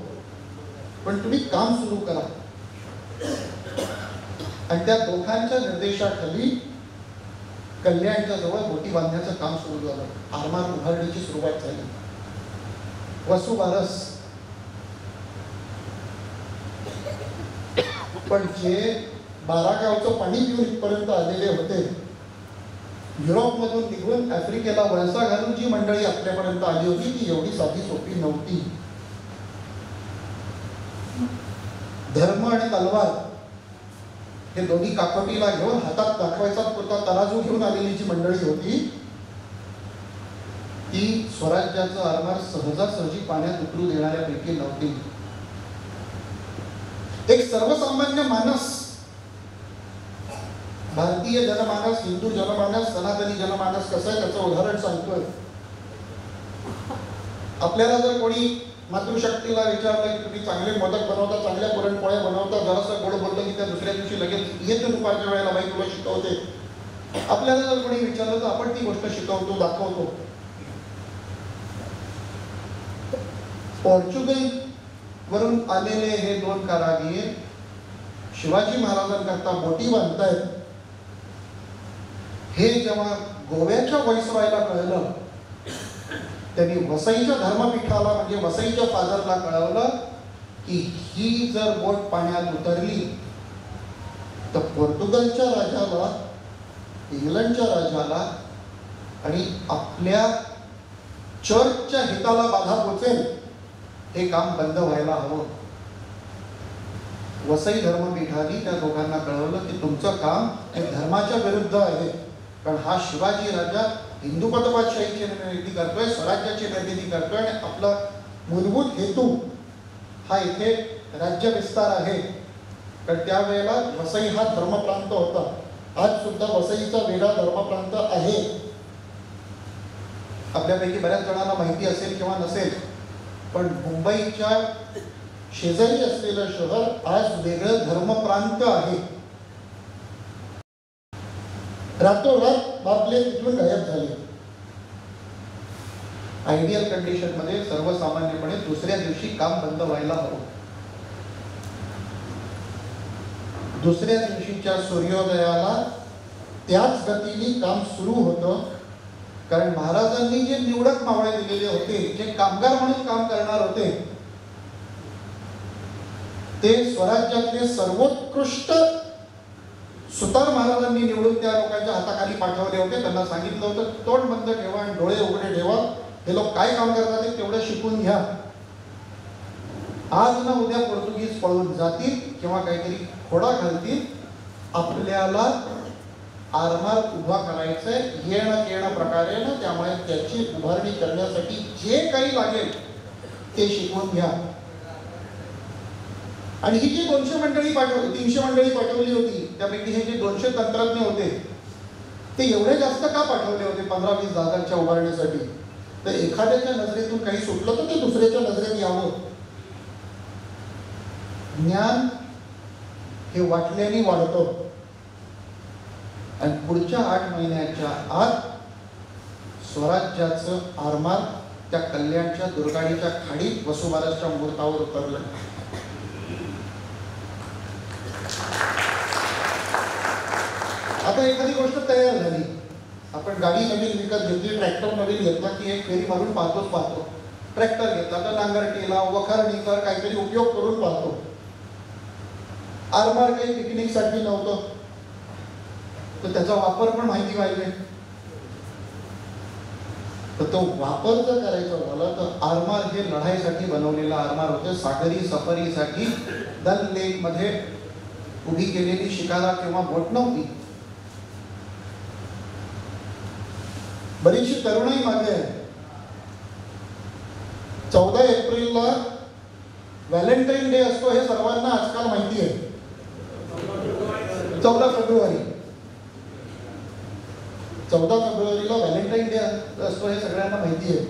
पण तुम्ही काम सुरू करा. आणि त्या दोघांच्या निर्देशाखाली कल्याणच्या जवळ बोटी बांधण्याचं काम सुरू झालं. आरमार उभारणीची सुरुवात झाली. वसुबारस, पण जे 12 गावचं पाणी पिऊन इथपर्यंत आलेले होते, युरोपमधून निघून आफ्रिकेला वळसा घालून जी मंडळी आपल्यापर्यंत आली होती ती एवढी साधी सोपी नव्हती. धर्म आणि तलवार हे दोन्ही काकोटीला घेऊन हातात दाखवायचा पुरता तराजू घेऊन आलेली जी मंडळी होती ती स्वराज्याचं आरमार सहजासहजी पाण्यात उतरू देणाऱ्यापैकी नव्हती. एक सर्वसामान्य माणूस, भारतीय जनमानस, हिंदू जनमानस, सनातनी जनमानस कसं आहे त्याचं उदाहरण सांगतोय. आपल्याला जर कोणी मातृशक्तीला विचारलं की तुम्ही चांगले मोदक बनवता, चांगल्या पुरणपोळ्या बनवता, जरासं गोड बोललं की त्या दुसऱ्या दिवशी लगेच येते दुपारच्या वेळेला बाई तुला शिकवते. आपल्याला जर कोणी विचारलं तर आपण ती गोष्ट शिकवतो, दाखवतो. पोर्चुगल वरून आलेले हे दोन कारागीर शिवाजी महाराजांकरता बोटी बांधतायत हे जेव्हा गोव्याच्या व्हाईसरॉयला कळलं, त्यांनी वसईच्या धर्मपीठाला म्हणजे वसईच्या फादरला कळवलं की ही जर बोट पाण्यात उतरली तर पोर्तुगलच्या राजाला, इंग्लंडच्या राजाला आणि आपल्या चर्चच्या हिताला बाधा पोचेल. हे काम बंद व्हायला हवं. वसई धर्मपीठाने त्या दोघांना कळवलं की तुमचं काम हे धर्माच्या विरुद्ध आहे, कारण हा शिवाजी राजा हिंदू पदपातशाहीची निर्मिती करतोय, स्वराज्याची निर्मिती करतोय आणि आपला मूलभूत हेतू हा इथे राज्य विस्तार आहे. कारण त्यावेळेला वसई हा धर्मप्रांत होता. आज सुद्धा वसईचा वेगळा धर्मप्रांत आहे. आपल्यापैकी बऱ्याच जणांना माहिती असेल किंवा नसेल, पण मुंबईच्या शेजारी असलेलं शहर आज वेगळं धर्मप्रांत आहे. रातोरात बापले तिथून गायब झाले. आयडियल कंडिशन मध्ये सर्वसामान्यपणे दुसऱ्या दिवशी काम बंद व्हायला हवं. दुसऱ्या दिवशीच्या सूर्योदयाला त्याच गतीने काम सुरू होतं. कारण महाराजांनी जे निवडक मावळे दिलेले होते, जे कामगार म्हणून काम करणार होते, ते स्वराज्यातले सर्वोत्कृष्ट सुतार महाराजांनी निवडून त्या लोकांच्या हाताखाली पाठवले होते. त्यांना सांगितलं होतं तोंड बंद ठेवा आणि डोळे उघडे ठेवा, हे लोक काय काम करतात ते तेवढं शिकून घ्या. आज ना उद्या पोर्तुगीज पळून जातील किंवा काहीतरी खोडा घालतील. आपल्याला आरमार उभा करायचंय येणं प्रकारे ना, त्यामुळे त्याची उभारणी करण्यासाठी जे काही लागेल ते शिकवून घ्या. आणि ही जी 200 मंडळी पाठवली, 300 मंडळी पाठवली होती, त्यापैकी हे जे 200 तंत्रज्ञ होते ते एवढे जास्त का पाठवले होते 15-20 जागांच्या उभारणीसाठी? तर एखाद्याच्या नजरेतून काही सुटलं तर ते दुसऱ्याच्या नजरेत यावं. ज्ञान हे वाटल्याने वाढतं. आणि पुढच्या 8 महिन्याच्या आत स्वराज्याचं आरमार त्या कल्याणच्या दुर्गाडीच्या खाडीत वसुबारसच्या मुहूर्तावर उतरलं. आता एखादी गोष्ट तयार झाली, आपण गाडी नवीन विकत घेतली, ट्रॅक्टर नवीन घेतला की एक फेरी मारून पाहतो. ट्रॅक्टर घेतला तर नांगरटीला, वखरणीकर काहीतरी उपयोग करून पाहतो. आरमार काही पिकनिकसाठी नव्हतं, तर त्याचा वापर पण माहिती पाहिजे. तर तो वापर जर करायचा झाला तर आरमार हे लढाईसाठी बनवलेला आरमार होते. सागरी सफरीसाठी दल लेक मध्ये उभी केलेली शिकारा किंवा बोट नव्हती. बरीचशी तरुणाई मागे आहे. 14 एप्रिलला व्हॅलेंटाईन डे असतो हे सर्वांना आजकाल माहिती आहे. 14 फेब्रुवारी 14 फेब्रुवारीला व्हॅलेंटाईन डे असतो हे सगळ्यांना माहिती आहे.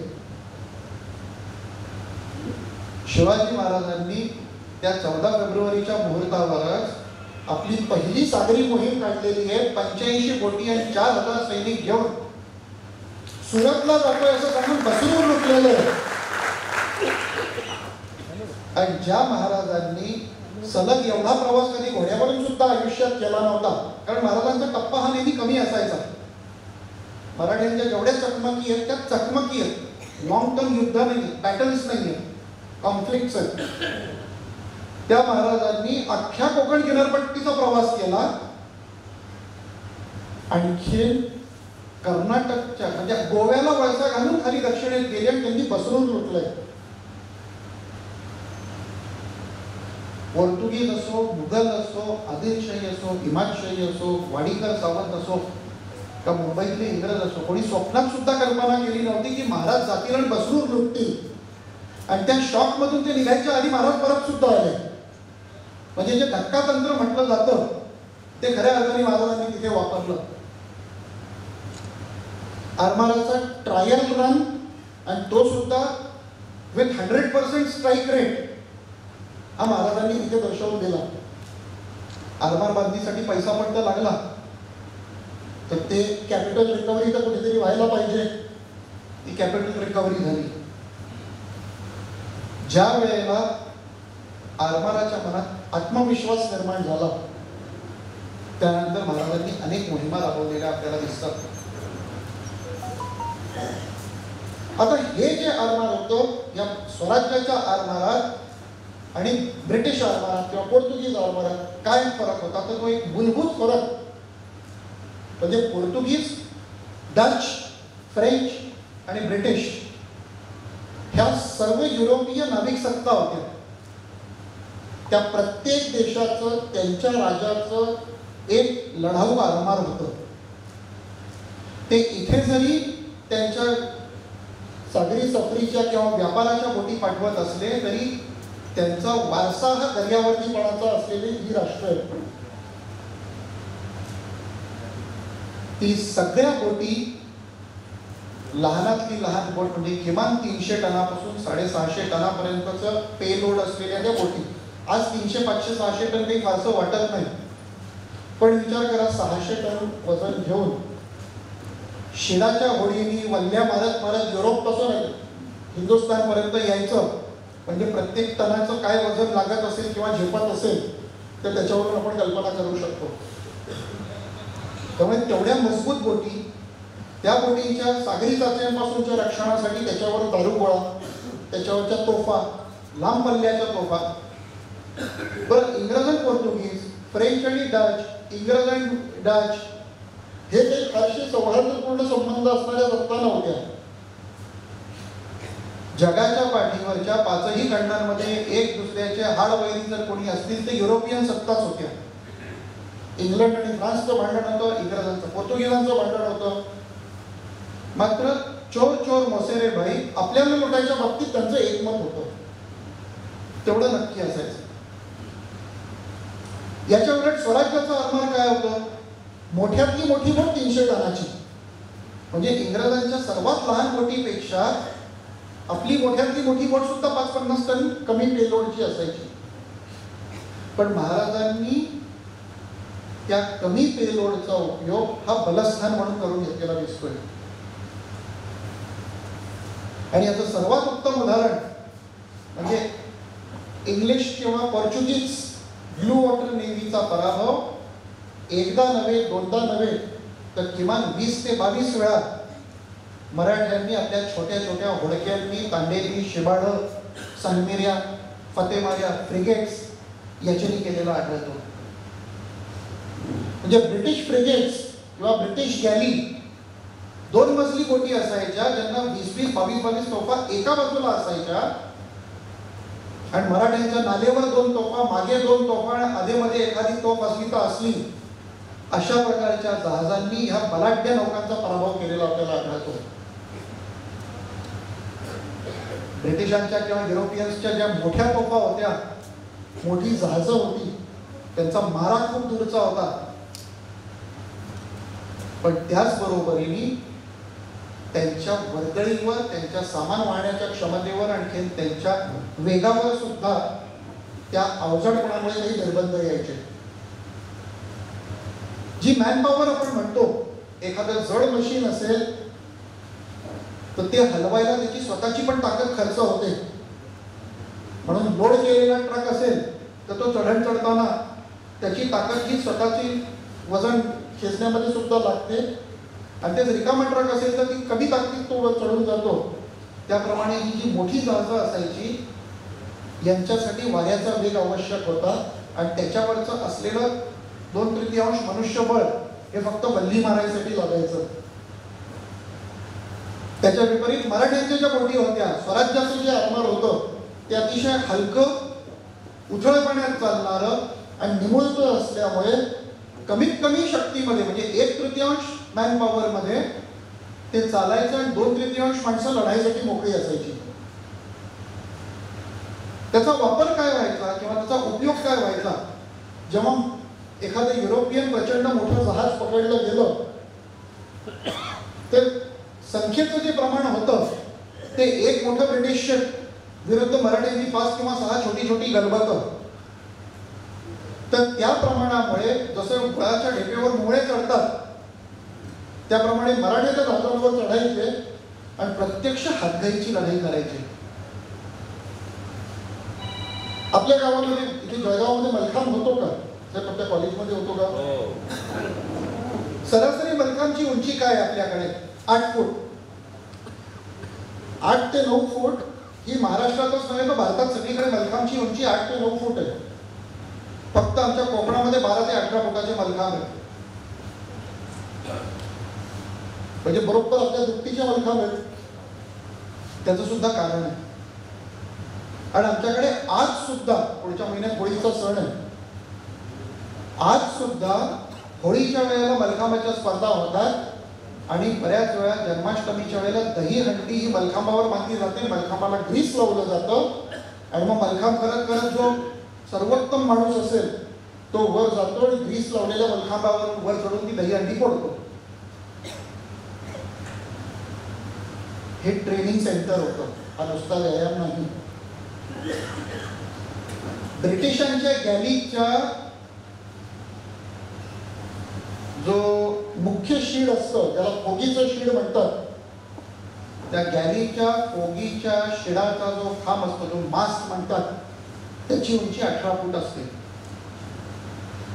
शिवाजी महाराजांनी त्या 14 फेब्रुवारीच्या मुहूर्तावरच आपली पहिली सागरी मोहीम काढलेली आहे. 85 बोटी आणि 4000 सैनिक घेऊन सुरतला जातोय असं सांगून बसवून लुटलेलं आहे. आणि ज्या महाराजांनी सलग एवढा प्रवास कधी घोड्यावरून सुद्धा आयुष्यात केला नव्हता, कारण महाराजांचा टप्पा हा नेहमी कमी असायचा. मराठ्यांच्या जेवढ्या चकमकी आहेत त्या चकमकी आहेत, लॉंग टर्म युद्ध नाही, बॅटल्स नाही आहेत, कॉन्फ्लिक्ट्स आहेत. त्या महाराजांनी अख्ख्या कोकण किनारपट्टीचा प्रवास केला. आणखी कर्नाटकच्या म्हणजे गोव्याला वळसा घालून खाली दक्षिणेत गेले आणि त्यांनी बसवून लुटलंय. पोर्तुगीज असो, मुघल असो, आदिलशाही असो, इमादशाही असो, वाडीकर सावंत असो, का मुंबईतले इंग्रज असो, कोणी स्वप्नात सुद्धा कल्पना केली नव्हती की महाराज जातील आणि बसरूर लुटतील. आणि त्या शॉकमधून ते निघायच्या आधी महाराज परत सुद्धा आले. म्हणजे जे धक्कातंत्र म्हटलं जातं ते खऱ्या अर्थाने महाराजांनी तिथे वापरलं. आरमाराचा ट्रायल रन, आणि तो सुद्धा विथ 100% स्ट्राईक रेट हा महाराजांनी तिथे दर्शवून दिला. आरमार बांधणीसाठी पैसा पण तर लागला, तर ते कॅपिटल रिकव्हरी तर कुठेतरी व्हायला पाहिजे. ती कॅपिटल रिकव्हरी झाली. ज्या वेळेला आरमाराच्या मनात आत्मविश्वास निर्माण झाला, त्यानंतर महाराजांनी अनेक मोहिमा राबवलेल्या आपल्याला दिसतात. आता हे जे आरमार होतं, या स्वराज्याच्या आरमारात आणि ब्रिटिश आरमारात किंवा पोर्तुगीज आरमारात काय फरक होता, तर तो एक मूलभूत फरक म्हणजे पोर्तुगीज, डच, फ्रेंच आणि ब्रिटिश ह्या सर्व युरोपीय नाविक सत्ता होत्या. त्या प्रत्येक देशाचं त्यांच्या राजाचं एक लढाऊ आरमार होतं. ते इथे जरी त्यांच्या सागरी सफरीच्या किंवा व्यापाराच्या बोटी पाठवत असले तरी त्यांचा वारसा हा दर्यावर्तीपणाचा असलेली ही राष्ट्र आहेत. ती सगळ्या बोटी लहानातली लहान बोट म्हणजे किमान 300 टनापासून 650 टनापर्यंतचं पेलोड असलेल्या त्या बोटी. आज 300, 500, 600 टन काही फारसं वाटत नाही, पण विचार करा 600 टन वजन घेऊन शिडाच्या होडीने वल्ल्या मारत मारत युरोपपासून हिंदुस्थानपर्यंत यायचं म्हणजे प्रत्येक टनाचं काय वजन लागत असेल किंवा झेपत असेल तर त्याच्यावरून आपण कल्पना करू शकतो. त्यामुळे तेवढ्या मजबूत बोटी, त्या बोटींच्या सागरी चाचण्यांपासूनच्या रक्षणासाठी त्याच्यावर दारुगोळा, त्याच्यावरच्या तोफा, लांब पल्ल्याच्या तोफा. बरं, इंग्रज आणि पोर्तुगीज, फ्रेंच आणि डच, इंग्रज आणि डच हे काही फारसे सौहार्दपूर्ण संबंध असणाऱ्या सत्ता नव्हत्या. जगाच्या पाठीवरच्या 5ही खंडांमध्ये एक दुसऱ्याचे हाडवैरी जर कोणी असतील तर युरोपियन सत्ताच होत्या. इंग्लंड आणि फ्रान्सचं भांडण होतं, इंग्रजांचं पोर्तुगीजांचं भांडण होतं. मात्र चोर चोर मोसेरे भाई आपल्याला लुटायच्या बाबतीत त्यांचं एकमत होतं, तेवढं नक्की असायचं. याच्या उलट स्वराज्याचं आरमार काय होतं, मोठ्यातली मोठी बोट 300 टनाची. म्हणजे इंग्रजांच्या सर्वात लहान बोटीपेक्षा आपली मोठ्यातली मोठी बोट सुद्धा 5-50 टन कमी पेलोडची असायची. पण महाराजांनी त्या कमी पेलोडचा उपयोग हा बलस्थान म्हणून करून घेतलेला दिसतोय. आणि याचं सर्वात उत्तम उदाहरण म्हणजे इंग्लिश किंवा पोर्चुगीज ब्लू वॉटर नेव्हीचा पराभव एकदा नव्हे, दोनदा नव्हे, तर किमान 20 ते 22 वेळा मराठ्यांनी आपल्या छोट्या छोट्या होडक्यांनी, तांडेली, शिबाडं, सनमिऱ्या, फतेमाऱ्या, फ्रिगेट्स याच्यानी केलेला आढळतो. म्हणजे ब्रिटिश फ्रिगेट्स किंवा ब्रिटिश गॅली 2 मजली बोटी असायच्या, ज्यांना 20-20, 22-22 तोफा एका बाजूला असायच्या. आणि मराठ्यांच्या नालेवर 2 तोफा, मागे 2 तोफा आणि आधेमध्ये एखादी तोफ असली तर असली, अशा प्रकारच्या जहाजांनी ह्या बलाढ्य नौकांचा पराभव केलेला आपल्याला आढळतो. ब्रिटिशांच्या किंवा युरोपियन्सच्या ज्या मोठ्या तोफा होत्या, मोठी जहाजं होती, त्यांचा मारा खूप दूरचा होता. पण त्याचबरोबरीने त्यांच्या वर्दळीवर, त्यांच्या सामान वाहण्याच्या क्षमतेवर, आणखी त्यांच्या वेगावर सुद्धा त्या अवजडपणामुळे काही निर्बंध यायचे. जी मॅनपॉवर आपण म्हणतो, एखादं जड मशीन असेल तर ते हलवायला त्याची स्वतःची पण ताकद खर्च होते. म्हणून लोड केलेला ट्रक असेल तर तो चढण चढताना त्याची ताकद ही स्वतःची वजन खेचण्यामध्ये सुद्धा लागते. आणि ते रिकामा ट्रक असेल तर ती कमी ताकदीत तो चढून जातो. त्याप्रमाणे ही जी मोठी जहाजं असायची यांच्यासाठी वाऱ्याचा वेग आवश्यक होता. आणि त्याच्यावरचं असलेलं 2/3 मनुष्यबळ हे फक्त वल्ली मारायसाठी लागायचं. त्याच्या विपरीत मराठ्यांच्या ज्या बोटी होत्या, स्वराज्याचं जे आरमार होतं ते अतिशय हलकं उथळपणात चालणारं आणि निमुळतं असल्यामुळे कमीत कमी शक्तीमध्ये म्हणजे 1/3 मॅन पॉवरमध्ये ते चालायचं आणि 2/3 माणसं लढाईसाठी मोकळी असायची. त्याचा वापर काय व्हायचा किंवा त्याचा उपयोग काय व्हायचा? जेव्हा एखादं युरोपियन प्रचंड मोठं जहाज पकडलं गेलं तर संख्येचं जे प्रमाण होतं ते एक मोठं ब्रिटिश शिप विरुद्ध मराठ्यांची 5 किंवा 6 छोटी छोटी गलबतं. तर त्या प्रमाणामुळे जसं गुळाच्या ढेपेवर मुळे चढतात त्याप्रमाणे मराठ्याच्या जहाजांवर चढायचे आणि प्रत्यक्ष हातगाईची लढाई करायची. आपल्या गावामध्ये इथे जळगावमध्ये मलखांब होतो का? साहेब आपल्या कॉलेजमध्ये होतो का? सरासरी मलखांबची उंची काय आहे आपल्याकडे? 8 फूट. 8 ते 9 फूट ही महाराष्ट्रातच नव्हे तर भारतात सगळीकडे मलखांबची उंची 8 ते 9 फूट आहे. फक्त आमच्या कोकणामध्ये 12 ते 18 फुटाचे मलखांब आहे. म्हणजे बरोबर आपल्या दुपटीचे मलखांब आहेत. त्याचं सुद्धा कारण आहे. आणि आमच्याकडे आज सुद्धा पुढच्या महिन्यात होळीचा सण आहे. आज सुद्धा होळीच्या वेळेला मलखांबाच्या स्पर्धा होतात आणि बऱ्याच वेळा जन्माष्टमीच्या वेळेला दहीहंडी ही मलखांबावर बांधली जाते. मलखांबाला ग्रीस लावलं जातं आणि मग मलखांब करत करत जो सर्वोत्तम माणूस असेल तो वर जातो आणि ग्रीस लावलेल्या मलखांबावर वर चढून ती दहीहंडी फोडतो. हे ट्रेनिंग सेंटर होतं. हा नुसता व्यायाम नाही. ब्रिटिशांच्या गॅलीच्या जो मुख्य शीड असतं त्याला फोगीचं शीड म्हणतात. त्या गॅलीच्या फोगीच्या शिडाचा जो खांब असतो जो मास्ट म्हणतात त्याची उंची 18 फूट असते.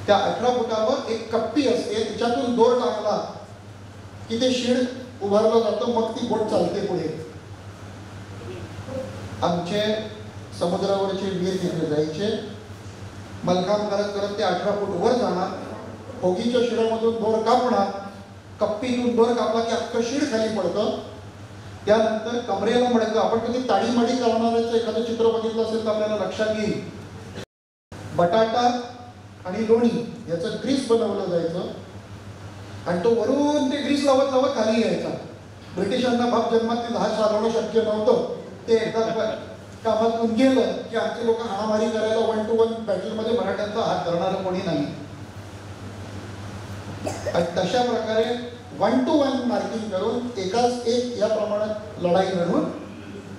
त्या 18 फुटावर एक कप्पी असते. तिच्यातून दोर टाकला की ते शीड उभारलं जातं. मग ती बोट चालते पुढे. आमचे समुद्रावरचे वीर तिथे जायचे. मलखांब करत करत ते 18 फूट वर जाणार. फोगीच्या शिडामधून दोर कापणार. कप्पीतून दोर कापला की अख्खं शीड खाली पडतं. त्यानंतर कमरेला मडकं. आपण कधी ताडीमाडी करणाऱ्याचं एखादं चित्र बघितलं असेल तर आपल्याला लक्षात येईल. बटाटा आणि लोणी याचं ग्रीस बनवलं जायचं आणि तो वरून ते ग्रीस लावत लावत खाली यायचा. ब्रिटिशांना बाप जन्मात ते जहाज चालवणं शक्य नव्हतं. ते एकदा कामातून गेलं की आमचे लोक हाणामारी करायला 1 to 1 बॅटलमध्ये मराठ्यांचा हात धरणारं कोणी नाही. आणि तशा प्रकारे 1 to 1 मार्किंग करून एकाच एक या प्रमाणात लढाई लढून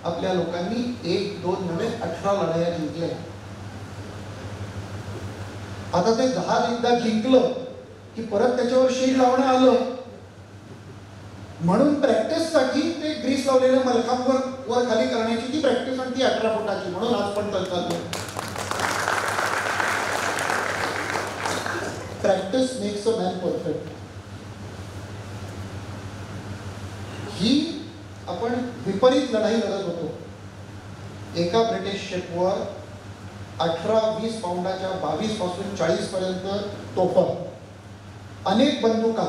आपल्या लोकांनी 1, 2 नव्हे 18 लढाया जिंकल्या. आता ते जहाज एकदा जिंकलं की परत त्याच्यावर शीड लावणं आलं म्हणून प्रॅक्टिससाठी ते ग्रीस लावलेल्या मलखांबवर वर खाली करण्याची ती प्रॅक्टिस आणि ती 18 फुटाची. म्हणून आज पण चालतो. Practice makes a man perfect. ही आपण विपरीत लढाई लढत होतो. एका ब्रिटिश शिपवर 18-20 पाऊंडाच्या 22 पासून 40 पर्यंत तोफा, अनेक बंदुका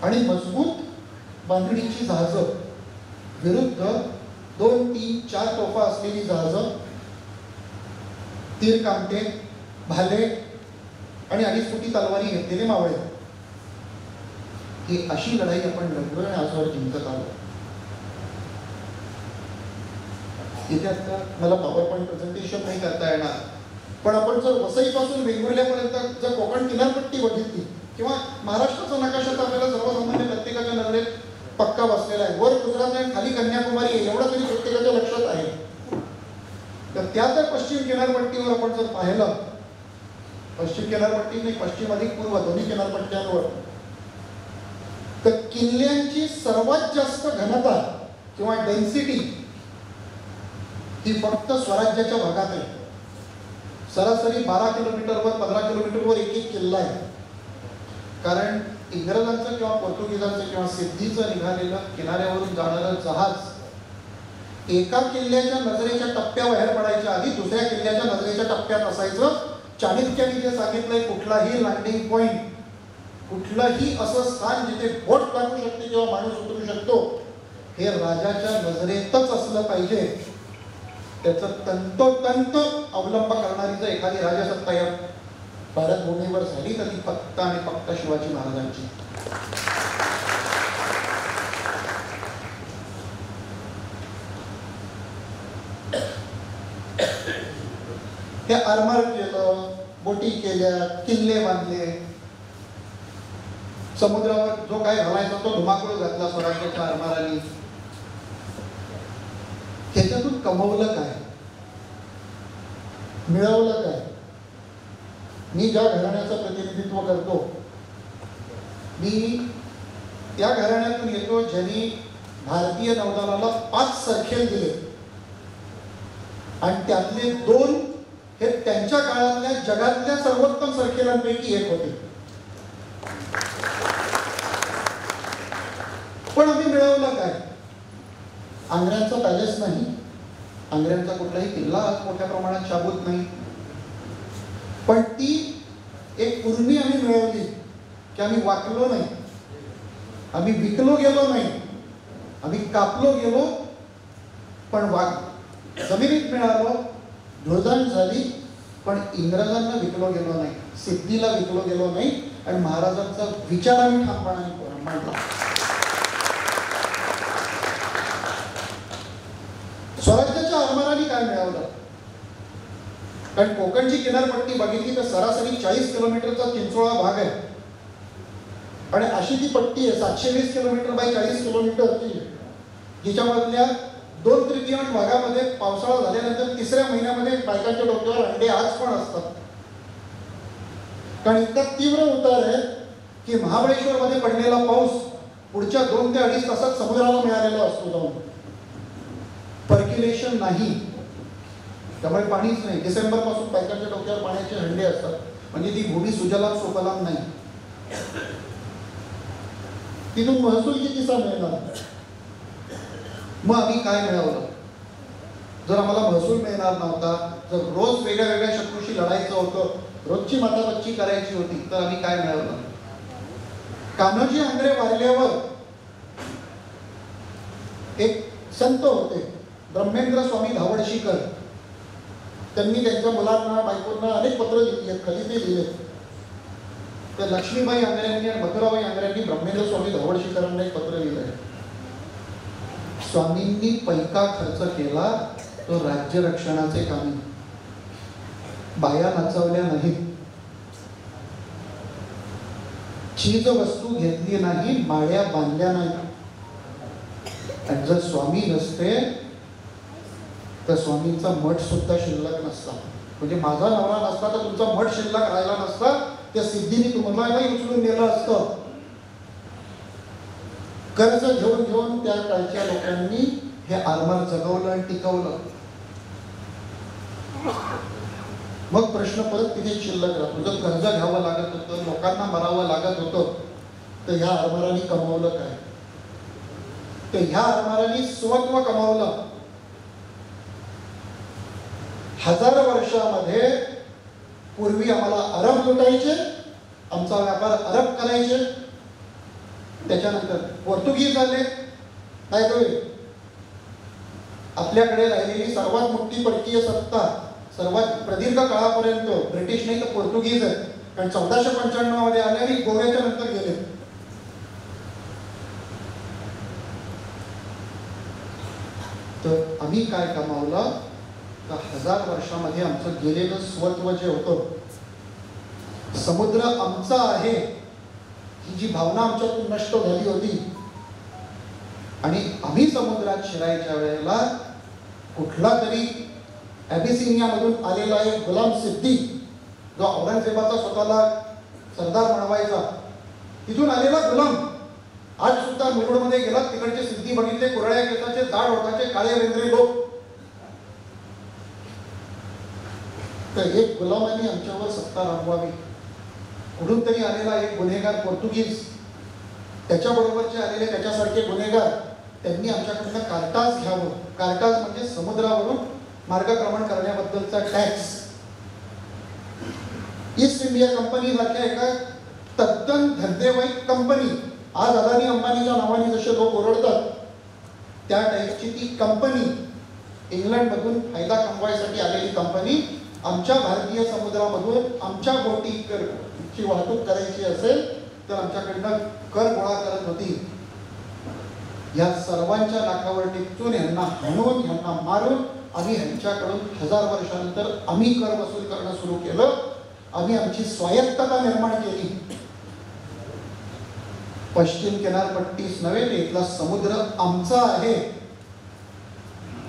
आणि मजबूत बांधणीची जहाजं विरुद्ध 2, 3, 4 तोफा असलेली जहाजं, तीर कामटे, भाले आणि 2.5 फुटी तलवारी घेतलेले मावळे. ही अशी लढाई आपण लढलो आणि आजवर जिंकत आलो. इथे आता मला पॉवर पॉईंट प्रेझेंटेशन नाही करता येणार, पण आपण जर वसईपासून वेंगुर्ल्यापर्यंत जर कोकण किनारपट्टी बघितली किंवा महाराष्ट्राचा नकाशा तर आपल्याला सर्वसामान्य प्रत्येकाच्या नजरेत पक्का बसलेला आहे. वर गुजरात आहे, खाली कन्याकुमारी आहे, एवढं तरी प्रत्येकाच्या लक्षात आहे. तर त्या तर पश्चिम किनारपट्टीवर आपण जर पाहिलं, पश्चिम किनारपट्टी नाही, पश्चिम अधिक पूर्व दोन्ही किनारपट्ट्यांवर, तर किल्ल्यांची सर्वात जास्त घनता किंवा डेन्सिटी ही फक्त स्वराज्याच्या भागात आहे. सरासरी 12 किलोमीटरवर 15 किलोमीटरवर एक किल्ला आहे. कारण इंग्रजांचं किंवा पोर्तुगीजांचं किंवा सिद्धीचं निघालेलं किनाऱ्यावरून जाणारं जहाज एका किल्ल्याच्या नजरेच्या टप्प्याबाहेर पडायच्या आधी दुसऱ्या किल्ल्याच्या नजरेच्या टप्प्यात असायचं. चाणक्याने जे सांगितलंय, कुठलाही लँडिंग पॉइंट, कुठलंही असं स्थान जिथे बोट टाकू शकते किंवा माणूस उतरू शकतो, हे राजाच्या नजरेतच असलं पाहिजे. त्याचं तंतोतंत अवलंब करणारी जर एखादी राजसत्ता या भारतभूमीवर झाली तर ती फक्त आणि फक्त शिवाजी महाराजांची. हे आरमार केलं, बोटी केल्या, किल्ले बांधले, समुद्रावर जो काय घालायचा तो धुमाकूळ घातला स्वराज्याच्या आरमारांनी. ह्याच्यातून कमवलं काय, मिळवलं काय? मी ज्या घराण्याचं प्रतिनिधित्व करतो, मी त्या घराण्यातून येतो ज्यांनी भारतीय नौदलाला 5 सरखेल दिले आणि त्यातले 2 हे त्यांच्या काळातल्या जगातल्या सर्वोत्तम सरखेलांपैकी एक होते. पण आम्ही मिळवलं काय? आंग्र्यांचा पॅलेस नाही, आंग्र्यांचा कुठलाही किल्ला आज मोठ्या प्रमाणात शाबूत नाही, पण ती एक उर्मी आम्ही मिळवली की आम्ही वाकलो नाही, आम्ही विकलो गेलो नाही, आम्ही कापलो गेलो पण जमिनीत मिळालो, धुळदाण झाली, पण इंग्रजांना विकलो गेलो नाही, सिद्धीला विकलो गेलो नाही आणि महाराजांचा विचार आम्ही ठामपणाने मांडला. स्वराज्याच्या आरमारांनी काय मिळवलं? कारण कोकणची किनारपट्टी बघितली तर सरासरी 40 किलोमीटरचा चिंचोळा भाग आहे आणि अशी ती पट्टी आहे 720 किलोमीटर बाय 40 किलोमीटरची, जिच्यामधल्या 2/3 भागामध्ये पावसाळा झाल्यानंतर 3ऱ्या महिन्यामध्ये बायकांच्या डोक्यावर अंडे आज पण असतात. कारण इतका तीव्र उतार आहे की महाबळेश्वर मध्ये पडलेला पाऊस पुढच्या 2 ते 2.5 तासात समुद्राला मिळालेला असतो जाऊन. पर्क्युलेशन नाही, त्यामुळे पाणीच नाही. डिसेंबर पासून बायकांच्या डोक्यावर पाण्याचे हंडे असतात, म्हणजे ती भूमी सुजलाम सुफलाम नाही. तिथून महसूल कितीचा मिळणार? मग आम्ही काय मिळवलं? जर आम्हाला महसूल मिळणार नव्हता, जर रोज वेगळ्या वेगळ्या शत्रूशी लढायचं होतं, रोजची मातापच्ची करायची होती, तर आम्ही काय मिळवलं? कान्होजी आंग्रे वारल्यावर एक संत होते ब्रह्मेंद्र स्वामी धावडशीकर, त्यांनी त्यांच्या मुलांना बायकोंना अनेक पत्र लिहिली आहेत, खाली ते लिहिले. तर लक्ष्मीबाई आंग्र्यांनी आणि मथुराबाई आंग्र्यांनी ब्रह्मेंद्र स्वामी धावडशीकरांना एक पत्र लिहिलंय. स्वामींनी पैका खर्च केला तो राज्य रक्षणाचे कामी, बाया नाचवल्या नाहीत, चीज वस्तू घेतली नाही, माळ्या बांधल्या नाही. आणि जर स्वामी नसते तर स्वामींचा मठ सुद्धा शिल्लक नसता. म्हणजे माझा नवरा नसता तर तुमचा मठ शिल्लक राहिला नसता, त्या सिद्धीने तुम्हाला उचलून नेलं असतं. कर्ज घेऊन घेऊन त्या काळच्या लोकांनी हे आरमार जगवलं आणि टिकवलं. मग प्रश्न परत तिथे शिल्लक राहतो, जर कर्ज घ्यावं लागत होतं, लोकांना मरावं लागत होतं, तर ह्या आरमारांनी कमावलं काय? तर ह्या आरमारांनी स्वत्व कमावलं. 1000 वर्षामध्ये पूर्वी आम्हाला अरब लुटायचे, आमचा व्यापार अरब करायचे, त्याच्यानंतर पोर्तुगीज आले. काय तो आपल्याकडे राहिलेली सर्वात मोठी परकीय सत्ता सर्वात प्रदीर्घ काळापर्यंत ब्रिटिश नाही तर पोर्तुगीज आहेत. कारण 1495 मध्ये आले आणि गोव्याच्या नंतर गेले. तर आम्ही काय कमावलं? तर 1000 वर्षामध्ये आमचं गेलेलं स्वत्व जे होतं, समुद्र आमचा आहे ही जी भावना आमच्यातून नष्ट झाली होती, आणि आम्ही समुद्रात शिरायच्या वेळेला कुठला तरी ॲबिसिनियामधून आलेला एक गुलाम सिद्दी, जो औरंगजेबाचा स्वतःला सरदार म्हणवायचा, तिथून आलेला गुलाम आज सुद्धा मुरुडमध्ये गेला, तिकडचे सिद्धी बघितले, कुरळ्या केसाचे, जाड ओठाचे, काळे वेंद्रे लोक. तर एक गुलामांनी आमच्यावर सत्ता राबवावी. कुठून तरी आलेला एक गुन्हेगार पोर्तुगीज, त्याच्याबरोबरचे आलेले त्याच्यासारखे गुन्हेगार, त्यांनी आमच्याकडनं कार्टाज घ्यावं. कार्टाज म्हणजे समुद्रावरून मार्गक्रमण करण्याबद्दलचा टॅक्स. ईस्ट इंडिया कंपनी सारख्या एका तद्दन धंदेवाईक कंपनी, आज अदानी अंबानीच्या नावाने जसे लोक ओरडतात त्या टाईपची ती कंपनी इंग्लंडमधून फायदा कमवायसाठी आलेली कंपनी आमच्या भारतीय समुद्रामधून आमच्या बोटीची वाहतूक करायची असेल तर आमच्याकडनं कर गोळा करत होती. या सर्वांच्या नाकावर टिपचून यांना हाणून यांना मारून आम्ही ह्यांच्याकडून 1000 वर्षानंतर आम्ही कर वसूल करणं सुरू केलं. आम्ही आमची स्वायत्तता निर्माण केली. पश्चिम किनारपट्टीच नव्हे, इथला समुद्र आमचा आहे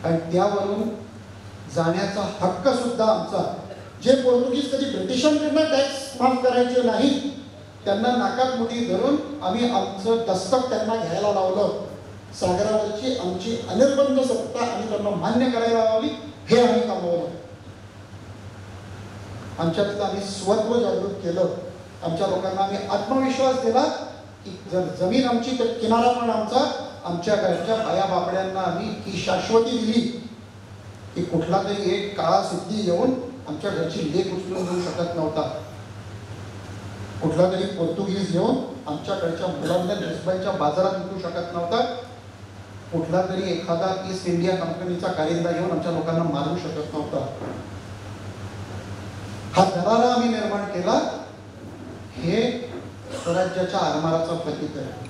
आणि त्यावरून जाण्याचा हक्क सुद्धा आमचा. जे पोर्तुगीज कधी ब्रिटिशांकडनं टॅक्स माफ करायचे नाही त्यांना नाकात मुठी धरून आम्ही आमचं दस्तक त्यांना घ्यायला लावलं. सागरावरची आमची अनिर्बंध सत्ता आणि त्यांना मान्य करायला लावली. हे आम्ही कमवलं. आमच्यातलं आम्ही स्वत्व जागृत केलं. आमच्या लोकांना आम्ही आत्मविश्वास दिला की जर जमीन आमची तर किनारा पण आमचा. आमच्या घरच्या आया बापड्यांना आम्ही ही शाश्वती दिली की कुठला तरी एक काळा सिद्धी येऊन आमच्या घरची लेक उचलून देऊ शकत नव्हता. कुठला तरी पोर्तुगीज येऊन आमच्याकडच्या मुलांना लिस्बनच्या बाजारात विकू शकत नव्हता. कुठला तरी एखादा ईस्ट इंडिया कंपनीचा कारिंदा येऊन आमच्या लोकांना मारू शकत नव्हता. हा दरारा आम्ही निर्माण केला. हे स्वराज्याच्या आरमाराचं प्रतीक आहे.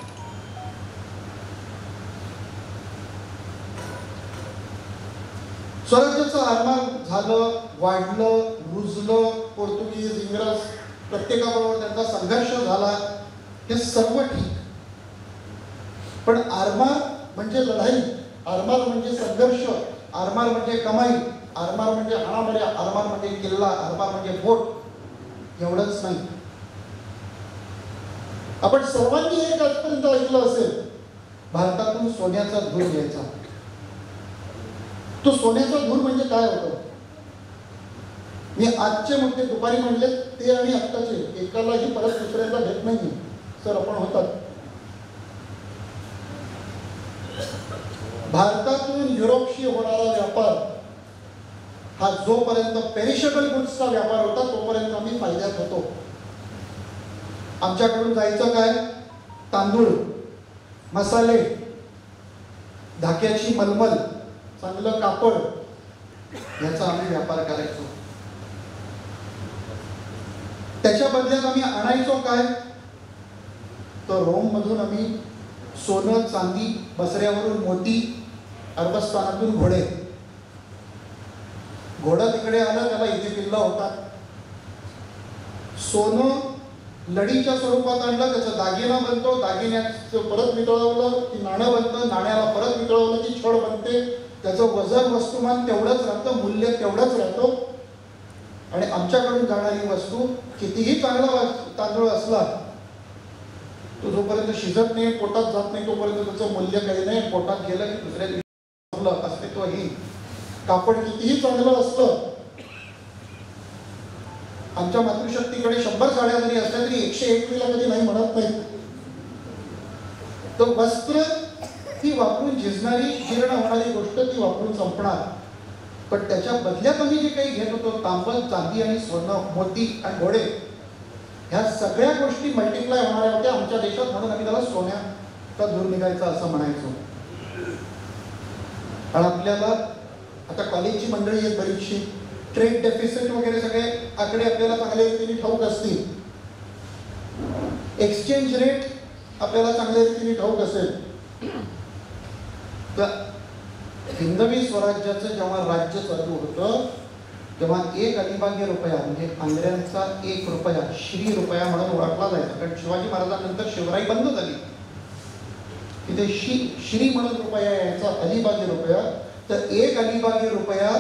स्वराज्याचं आरमार झालं, वाढलं, रुजलं. पोर्तुगीज, इंग्रज प्रत्येकाबरोबर त्यांचा संघर्ष झाला. हे सर्व ठीक. पण आरमार म्हणजे लढाई, आरमार म्हणजे संघर्ष, आरमार म्हणजे कमाई, आरमार म्हणजे हाणामारी, आरमार म्हणजे किल्ला, आरमार म्हणजे बोट, एवढंच नाही. आपण सर्वांनी एक आजपर्यंत ऐकलं असेल, भारतातून सोन्याचा धूर घ्यायचा. तो सोन्याचा धूर म्हणजे काय होतं? मी आजचे मुद्दे दुपारी म्हणले ते आणि आत्ताचे एकालाही परत दुसऱ्याला घेत नाही सर. आपण होतात भारतातून युरोपशी होणारा व्यापार हा जोपर्यंत पेरिशेबल गुड्सचा व्यापार होता तोपर्यंत आम्ही फायद्यात होतो. आमच्याकडून जायचं काय? तांदूळ, मसाले, धाक्याची मलमल, चांगलं कापड, याचा आम्ही व्यापार करायचो. त्याच्या बदल्यात आम्ही आणायचो काय? तर रोममधून आम्ही सोनं, चांदी, बसऱ्यावरून मोती, अरबस्तानातून घोडे. घोडं तिकडे आलं, त्याला इथे किल्ला होता. सोनं लढीच्या स्वरूपात आणलं, त्याचा दागिना बनतो, दागिन्याचं परत वितळवलं की नाणं बनतं, नाण्याला परत वितळवलं की छड बनते. त्याचं वजन, वस्तुमान तेवढंच राहतं, मूल्य तेवढंच राहतं. आणि आमच्याकडून जाणारी वस्तू कितीही चांगला तांदूळ असला तो जोपर्यंत शिजत नाही, पोटात जात नाही, तोपर्यंत त्याचं मूल्य काही नाही. पोटात गेलं की दुसऱ्या दिवशी अस्तित्वहीन. कापड कितीही चांगलं असलं, आमच्या मातृशक्तीकडे 100 साड्या जरी असल्या तरी 101वीला कधी नाही म्हणत नाही. तर वस्त्र ती वापरून झिजणारी, जीर्ण होणारी गोष्ट ती वापरून संपणार. पण त्याच्या बदल्यात आम्ही जे काही घेत होतो, तांबट, चांदी आणि सोनं, मोती आणि घोडे, ह्या सगळ्या गोष्टी मल्टिप्लाय होणाऱ्या होत्या आमच्या देशात. म्हणून आम्ही त्याला सोन्याचा धूर निघायचा असं म्हणायचो. आणि आपल्याला आता कॉलेजची मंडळी आहेत बरीचशी, ट्रेड डेफिसिट वगैरे सगळे आकडे आपल्याला चांगल्या रीतीने ठाऊक असतील. एक्सचेंज रेट आपल्याला चांगल्या रीतीने ठाऊक असेल. तर हिंदवी स्वराज्याचं जेव्हा राज्य चालू होतं तेव्हा 1 अलिबागी रुपया म्हणजे आंध्र्यांचा 1 रुपया श्री रुपया म्हणून ओळखला जायचा. कारण शिवाजी महाराजांनंतर शिवराई बंद झाली, तिथे श्री म्हणून रुपया यायचा, अलिबागी रुपया. तर 1 अलिबागी रुपया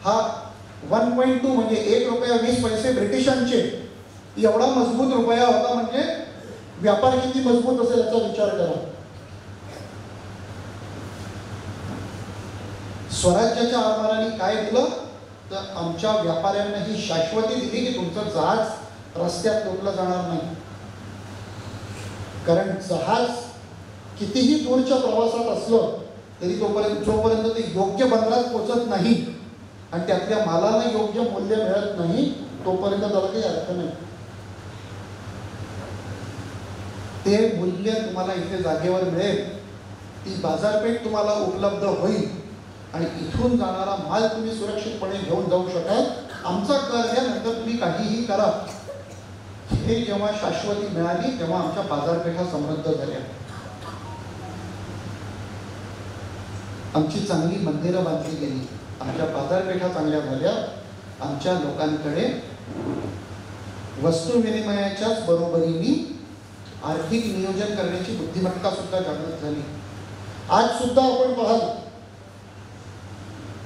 हा 1.2 म्हणजे 1 रुपया 20 पैसे ब्रिटिशांचे, एवढा मजबूत रुपया होता. म्हणजे व्यापार किती मजबूत असेल याचा विचार करा. स्वराज्याच्या आरमाराने काय दिलं? तर आमच्या व्यापाऱ्यांना ही शाश्वती दिली की तुमचं जहाज रस्त्यात लोटलं जाणार नाही. कारण जहाज कितीही दूरच्या प्रवासात असलं तरी जोपर्यंत ते योग्य बंदरात पोहोचत नाही आणि त्यातल्या मालाला योग्य मूल्य मिळत नाही तोपर्यंत त्याला काही अर्थ नाही. ते मूल्य तुम्हाला इथे जागेवर मिळेल, ती बाजारपेठ तुम्हाला उपलब्ध होईल आणि इथून जाणारा माल तुम्ही सुरक्षितपणे घेऊन जाऊ शकाल. आमचा कर द्या, नंतर तुम्ही काहीही करा. हे जेव्हा शाश्वती मिळाली तेव्हा आमच्या बाजारपेठा समृद्ध झाल्या. आमची चांगली मंदिरं बांधली गेली, आमच्या बाजारपेठा चांगल्या झाल्या. आमच्या लोकांकडे वस्तू विनिमयाच्याच बरोबरीने आर्थिक नियोजन करण्याची बुद्धिमत्ता सुद्धा जागृत झाली. आज सुद्धा आपण पाहाल,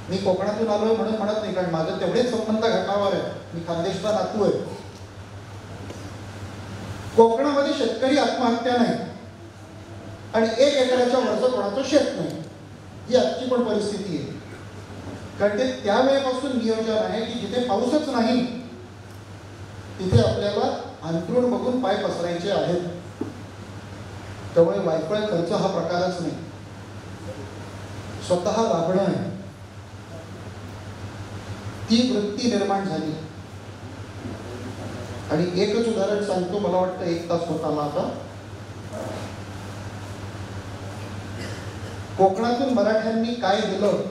मी कोकणातून आलोय म्हणून म्हणत नाही, कारण माझं तेवढेच संबंध घटावर आहे. मी खानदेशचा नातू आहे. कोकणामध्ये शेतकरी आत्महत्या नाही आणि 1 एकराच्या वरचं कोणाचं शेत नाही, ही आजची पण परिस्थिती आहे. कारण ते त्यावेळेपासून नियोजन आहे की जिथे पाऊसच नाही तिथे आपल्याला अंथरूण बघून पाय पसरायचे आहेत. त्यामुळे वायफळ खर्च हा प्रकारच नाही, स्वतः राबणं आहे. ती वृत्ती निर्माण झाली. आणि एकच उदाहरण सांगतो, मला वाटतं 1 तास होत आला आता. कोकणातून मराठ्यांनी काय दिलं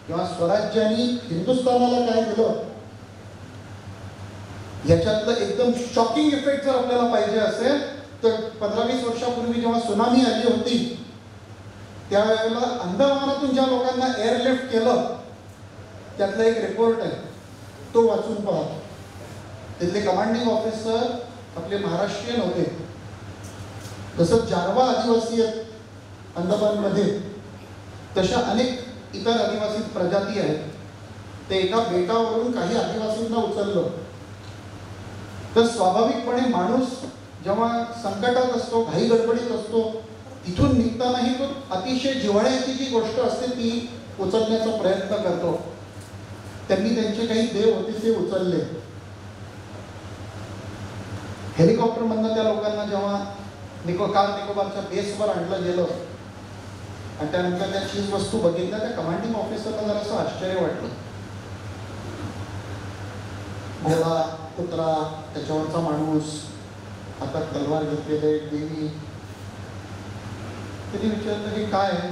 किंवा स्वराज्याने हिंदुस्थानाला काय दिलं, याच्यातलं एकदम शॉकिंग इफेक्ट जर आपल्याला पाहिजे असेल तर 15-20 वर्षापूर्वी जेव्हा सुनामी आली होती त्यावेळेला अंदमानातून ज्या लोकांना एअरलिफ्ट केलं त्यातला एक रिपोर्ट आहे, तो वाचून पहा. तिथले कमांडिंग ऑफिसर आपले महाराष्ट्रीयन होते. जसं जारवा आदिवासी आहेत अंदमानमध्ये, तशा अनेक इतर आदिवासी प्रजाती आहेत. ते एका बेटावरून काही आदिवासींना उचललं तर स्वाभाविकपणे माणूस जेव्हा संकटात असतो, घाई गडबडीत असतो, तिथून निघतानाही तो अतिशय जिव्हाळ्याची जी गोष्ट असते ती उचलण्याचा प्रयत्न करतो. त्यांनी त्यांचे काही देव होते ते उचलले. हेलिकॉप्टरमधनं त्या लोकांना जेव्हा निकोबारच्या बेसवर आणलं गेलं आणि त्यानंतर त्या चीज वस्तू बघितल्या, त्या कमांडिंग ऑफिसरला जरासं आश्चर्य वाटलं. घोडा, कुत्रा, त्याच्यावरचा माणूस, हातात तलवार घेतलेले, देवी. त्यांनी विचारलं की काय आहे?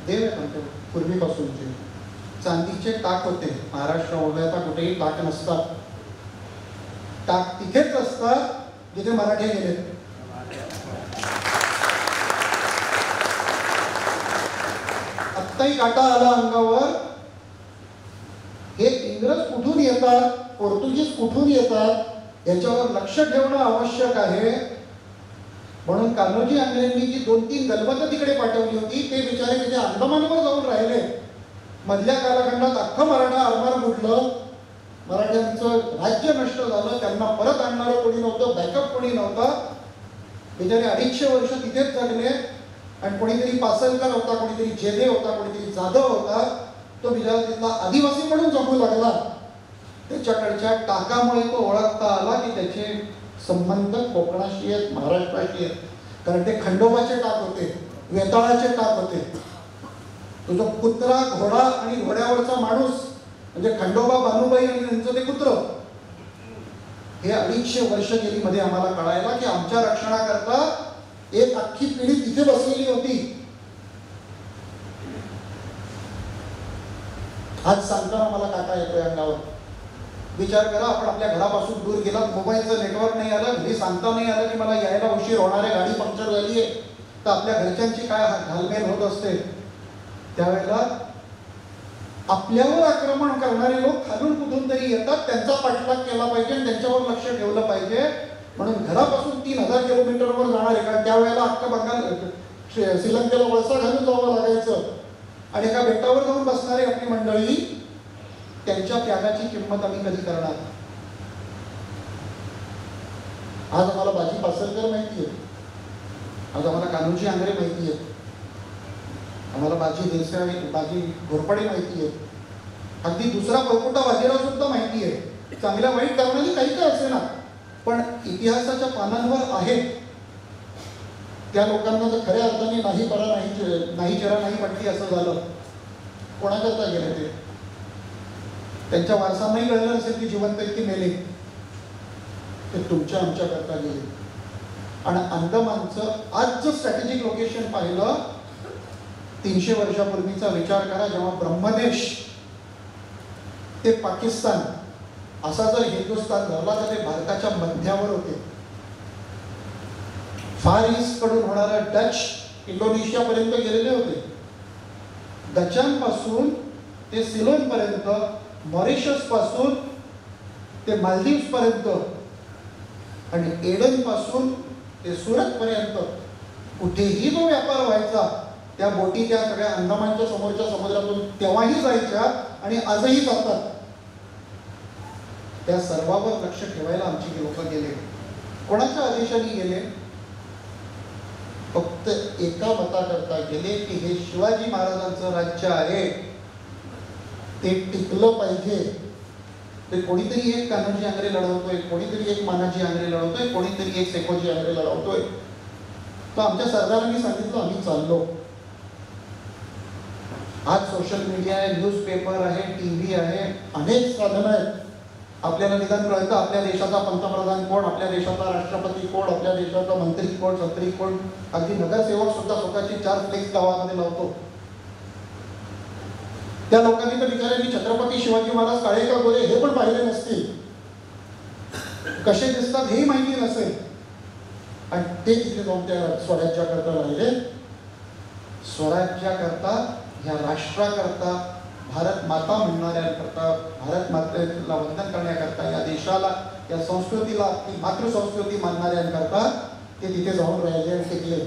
देव आहेत आमच्या पूर्वीपासूनचे. चांदीचे टाक होते. महाराष्ट्र वगळता कुठेही टाक नसतात. टाक तिथेच असतात जिथे मराठी गेले. आत्ताही काटा आला अंगावर. हे इंग्रज कुठून येतात, पोर्तुगीज कुठून येतात याच्यावर लक्ष ठेवणं आवश्यक आहे. म्हणून कान्होजी आंग्रेंनी जी 2-3 दलबतं तिकडे पाठवली होती ते बिचारे तिथे अंदमानवर जाऊन राहिले. मधल्या कालखंडात अख्खं मराठा आरमार फुटलं, मराठ्यांचं राज्य नष्ट झालं, त्यांना परत आणणारं कोणी नव्हतं, बॅकअप कोणी नव्हता. बिचारे 250 वर्ष तिथेच जगले. आणि कोणीतरी पासलकर होता, कोणीतरी जेदे होता, कोणीतरी जाधव होता, तो बिचारा तिथला आदिवासी म्हणून जमू लागला. त्याच्याकडच्या टाकामुळे तो ओळखता आला की त्याचे संबंध कोकणाशी आहेत, महाराष्ट्राशी आहेत. कारण ते खंडोबाचे टाक होते, वेताळाचे टाक होते. तो जो कुत्रा, घोडा आणि घोड्यावरचा माणूस म्हणजे खंडोबा, बानुबाई आणि त्यांचं ते कुत्र. हे 250 वर्ष गेली मध्ये आम्हाला कळायला की आमच्या रक्षणाकरता एक अख्खी पिढी तिथे बसलेली होती. आज सांगताना मला काटा येतोय अंगावर. विचार करा, आपण आपल्या घरापासून दूर गेलात, मोबाईलचं नेटवर्क नाही आलं, घरी सांगता नाही आलं की मला यायला उशीर होणार आहे, गाडी पंक्चर झाली आहे, तर आपल्या घरच्यांची काय घालमेल होत असते. त्यावेळेला आपल्यावर आक्रमण करणारे लोक खालून कुठून तरी येतात, त्यांचा पाठलाग केला पाहिजे आणि त्यांच्यावर लक्ष ठेवलं पाहिजे. म्हणून घरापासून 3000 किलोमीटरवर जाणार आहे. कारण त्यावेळेला अख्खं बंगाल श्रीलंकेला वळसा घालून जावं लागायचं. आणि एका बेटावर जाऊन बसणारी आपली मंडळी, त्यांच्या त्यागाची किंमत आम्ही कधी करणार. आज आम्हाला बाजी पासलकर माहिती आहे, आज आम्हाला कान्होजी आंग्रे माहिती आहे, आम्हाला बाजी देसाई, बाजी घोरपडे माहिती आहे, अगदी दुसरा परकुटा बाजीराव सुद्धा माहिती आहे. चांगल्या वाईट कारणाने काही काय असे ना, पण इतिहासाच्या पानांवर आहेत. त्या लोकांना जर खऱ्या अर्थाने नाही परा नाही चेहरा नाही म्हटली असं झालं, कोणाकरता गेले ते? त्यांच्या वारसांनाही कळलं नसेल की जिवंत इतकी मेले. ते तुमच्या आमच्याकरता गेले. आणि अंदमानचं आज जर स्ट्रॅटेजिक लोकेशन पाहिलं 300 वर्षापूर्वीचा विचार करा, जेव्हा ब्रह्मदेश ते पाकिस्तान असा जर हिंदुस्थान धरला तर ते भारताच्या मध्यावर होते. फार ईस्ट कडून होणारा डच इंडोनेशिया पर्यंत गेलेले होते. डचांपासून ते सिलोन पर्यंत, मॉरिशस पासून ते मालदीव्स पर्यंत आणि एडन पासून ते सुरत पर्यंत कुठेही जो व्यापार व्हायचा त्या बोटी त्या सगळ्या अंदमानच्या समोरच्या समुद्रातून तेव्हाही जायच्या आणि आजही जातात. त्या सर्वांवर लक्ष ठेवायला आमची लोक गेले. कोणाच्या आदेशाने गेले? फक्त एका मताकरता गेले की हे शिवाजी महाराजांचं राज्य आहे, ते टिकलं पाहिजे. ते कोणीतरी एक कान्होजी आंग्रे लढवतोय, कोणीतरी एक मानाजी आंग्रे लढवतोय, कोणीतरी एक सेकोजी आंग्रे लढवतोय. तर आमच्या सरदारांनी सांगितलं आम्ही चाललो. आज सोशल मीडिया आहे, न्यूजपेपर आहे, टीव्ही आहे, अनेक साधनं आहेत. आपल्याला निदान कळतं आपल्या देशाचा पंतप्रधान कोण, आपल्या देशाचा राष्ट्रपती कोण, आपल्या देशाचा मंत्री कोण, संत्री कोण. अगदी नगरसेवक सुद्धा स्वतःची 4 फ्लेक्स गावामध्ये लावतो. त्या लोकांनी तर विचारांनी छत्रपती शिवाजी महाराज काळे का गोरे हे पण पाहिले नसतील, कसे दिसतात हेही माहिती नसेल. आणि ते तिथे जाऊन त्या स्वराज्याकरता राहिले. स्वराज्याकरता, ह्या राष्ट्राकरता, भारत माता म्हणणाऱ्यांकरता, भारत मातेला वंदन करण्याकरता, या देशाला, या संस्कृतीला ती मातृसंस्कृती मानणाऱ्यांकरता ते तिथे जाऊन राहिले आणि टिकले.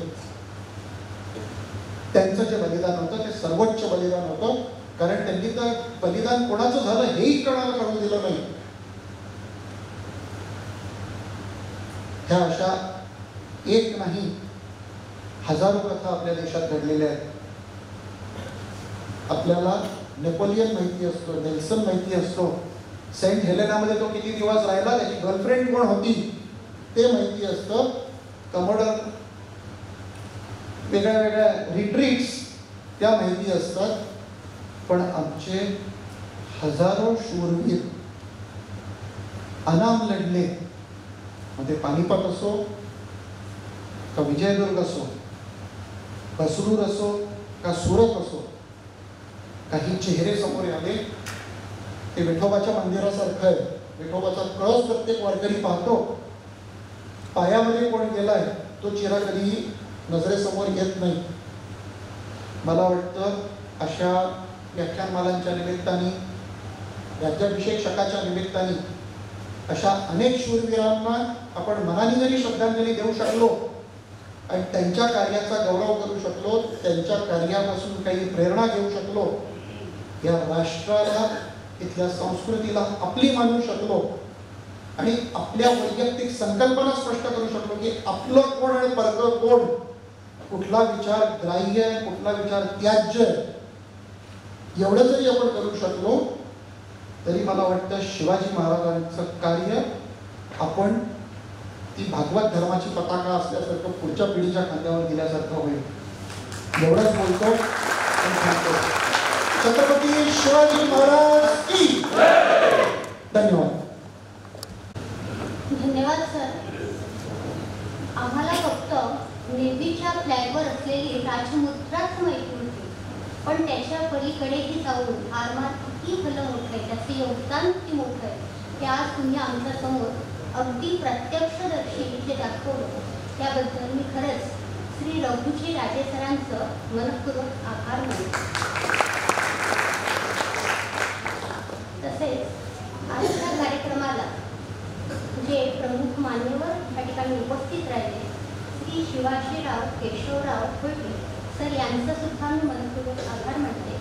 त्यांचं जे बलिदान होतं ते सर्वोच्च बलिदान होतं. कारण त्यांनी तर बलिदान कोणाचं झालं हेही कोणाला कळून दिलं नाही. ह्या अशा एक नाही हजारो कथा आपल्या देशात घडलेल्या आहेत. आपल्याला नेपोलियन माहिती असतो, नेल्सन माहिती असतो, सेंट हेलेनामध्ये तो किती दिवस राहिला, त्याची गर्लफ्रेंड कोण होती ते माहिती असतं. कमोडर वेगळ्या वेगळ्या रिट्रीट्स त्या माहिती असतात. पण आमचे हजारो शूरवीर अनाम लढले. मग ते पानिपत असो का विजयदुर्ग असो, कसरूर असो का सुरत असो, काही चेहरे समोर आले. ते विठोबाच्या मंदिरासारखं आहे. विठोबाचा कळस प्रत्येक वारकरी पाहतो. पायामध्ये कोण गेलाय तो चेहरा कधीही नजरेसमोर येत नाही. मला वाटतं अशा व्याख्यानमालांच्या निमित्ताने, राज्याभिषेक शकाच्या निमित्ताने अशा अनेक शूरवीरांना आपण मनाने जरी श्रद्धांजली देऊ शकलो आणि त्यांच्या कार्याचा गौरव करू शकलो, त्यांच्या कार्यापासून काही प्रेरणा घेऊ शकलो, या राष्ट्राला, इथल्या संस्कृतीला आपली मानू शकलो आणि आपल्या वैयक्तिक संकल्पना स्पष्ट करू शकलो की आपलं कोण आणि परकं कोण, कुठला विचार ग्राह्य आहे, कुठला विचार त्याज्य आहे, एवढं जरी आपण करू शकलो तरी मला वाटतं शिवाजी महाराजांचं कार्य आपण ती भागवत धर्माची पताका असल्यासारखं पुढच्या पिढीच्या खांद्यावर दिल्यासारखं होईल. एवढंच बोलतो आणि सांगतो. छत्रपती शिवाजी महाराज की धन्यवाद. धन्यवाद सर. आम्हाला फक्त नेव्हीच्या फ्लॅगवर असलेली राजमुद्राच माहिती होती, पण त्याच्या पलीकडेही जाऊन आरमार किती भलं मोठं आहे, त्याचं योगदान किती मोठं आहे ते आज तुम्ही आमच्या समोर अगदी प्रत्यक्षदर्शी जे दाखवलं, त्याबद्दल मी खरंच श्री रघुजी राजे सरांचं मनपूर्वक आभार मानतो. तसेच आजच्या कार्यक्रमाला जे प्रमुख मान्यवर या ठिकाणी उपस्थित राहिले, श्री शिवाजीराव केशवराव होळके सर यांचं सुद्धा मी मनपूर्वक आभार मानते.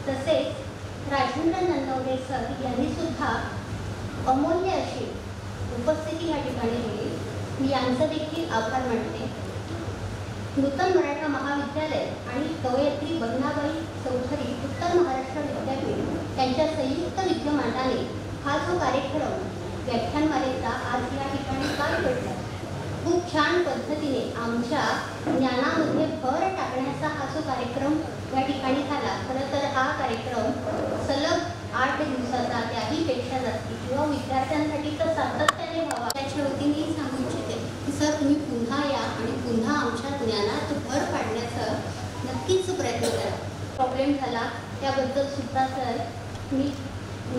तसेच राजेंद्र नंदवडे सर यांनी सुद्धा अमूल्य अशी उपस्थिती या ठिकाणी दिली, मी यांचं देखील आभार मानते. नूतन मराठा महाविद्यालय आणि कवयित्री बहिणाबाई चौधरी उत्तर महाराष्ट्र विद्यापीठ यांच्या संयुक्त विद्यमानाने हा जो कार्यक्रम व्याख्यानमालेचा आज या ठिकाणी पार पडला, खूप छान पद्धतीने आमच्या ज्ञानामध्ये भर टाकण्याचा हा जो कार्यक्रम या ठिकाणी झाला. खरं तर हा कार्यक्रम सलग 8 दिवसाचा, त्याहीपेक्षा जास्ती किंवा विद्यार्थ्यांसाठी तर सातत्याने व्हावा. त्याच्या वतीने सांगू इच्छिते की सर तुम्ही पुन्हा या आणि पुन्हा आमच्या ज्ञानात भर पाडण्याचा नक्कीच प्रयत्न करा. प्रॉब्लेम झाला त्याबद्दल सुद्धा सर मी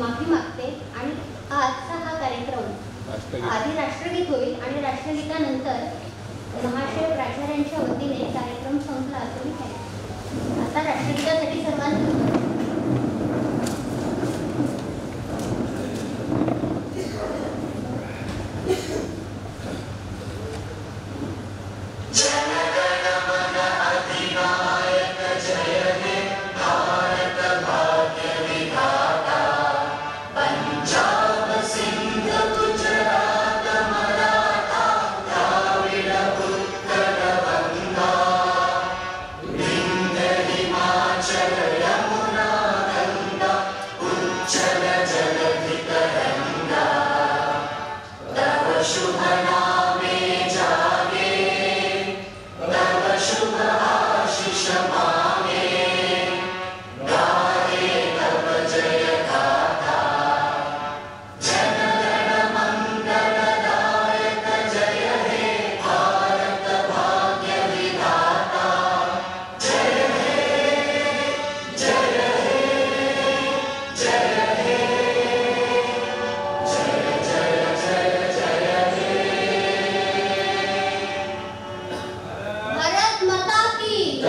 माफी मागते. आणि आजचा हा कार्यक्रम आधी राष्ट्रगीत होईल आणि राष्ट्रगीतानंतर महाशय प्राचार्यांच्या वतीने कार्यक्रम संपला असं मी सांगितलं. आता राष्ट्रगीतासाठी सर्वांना भारत माता की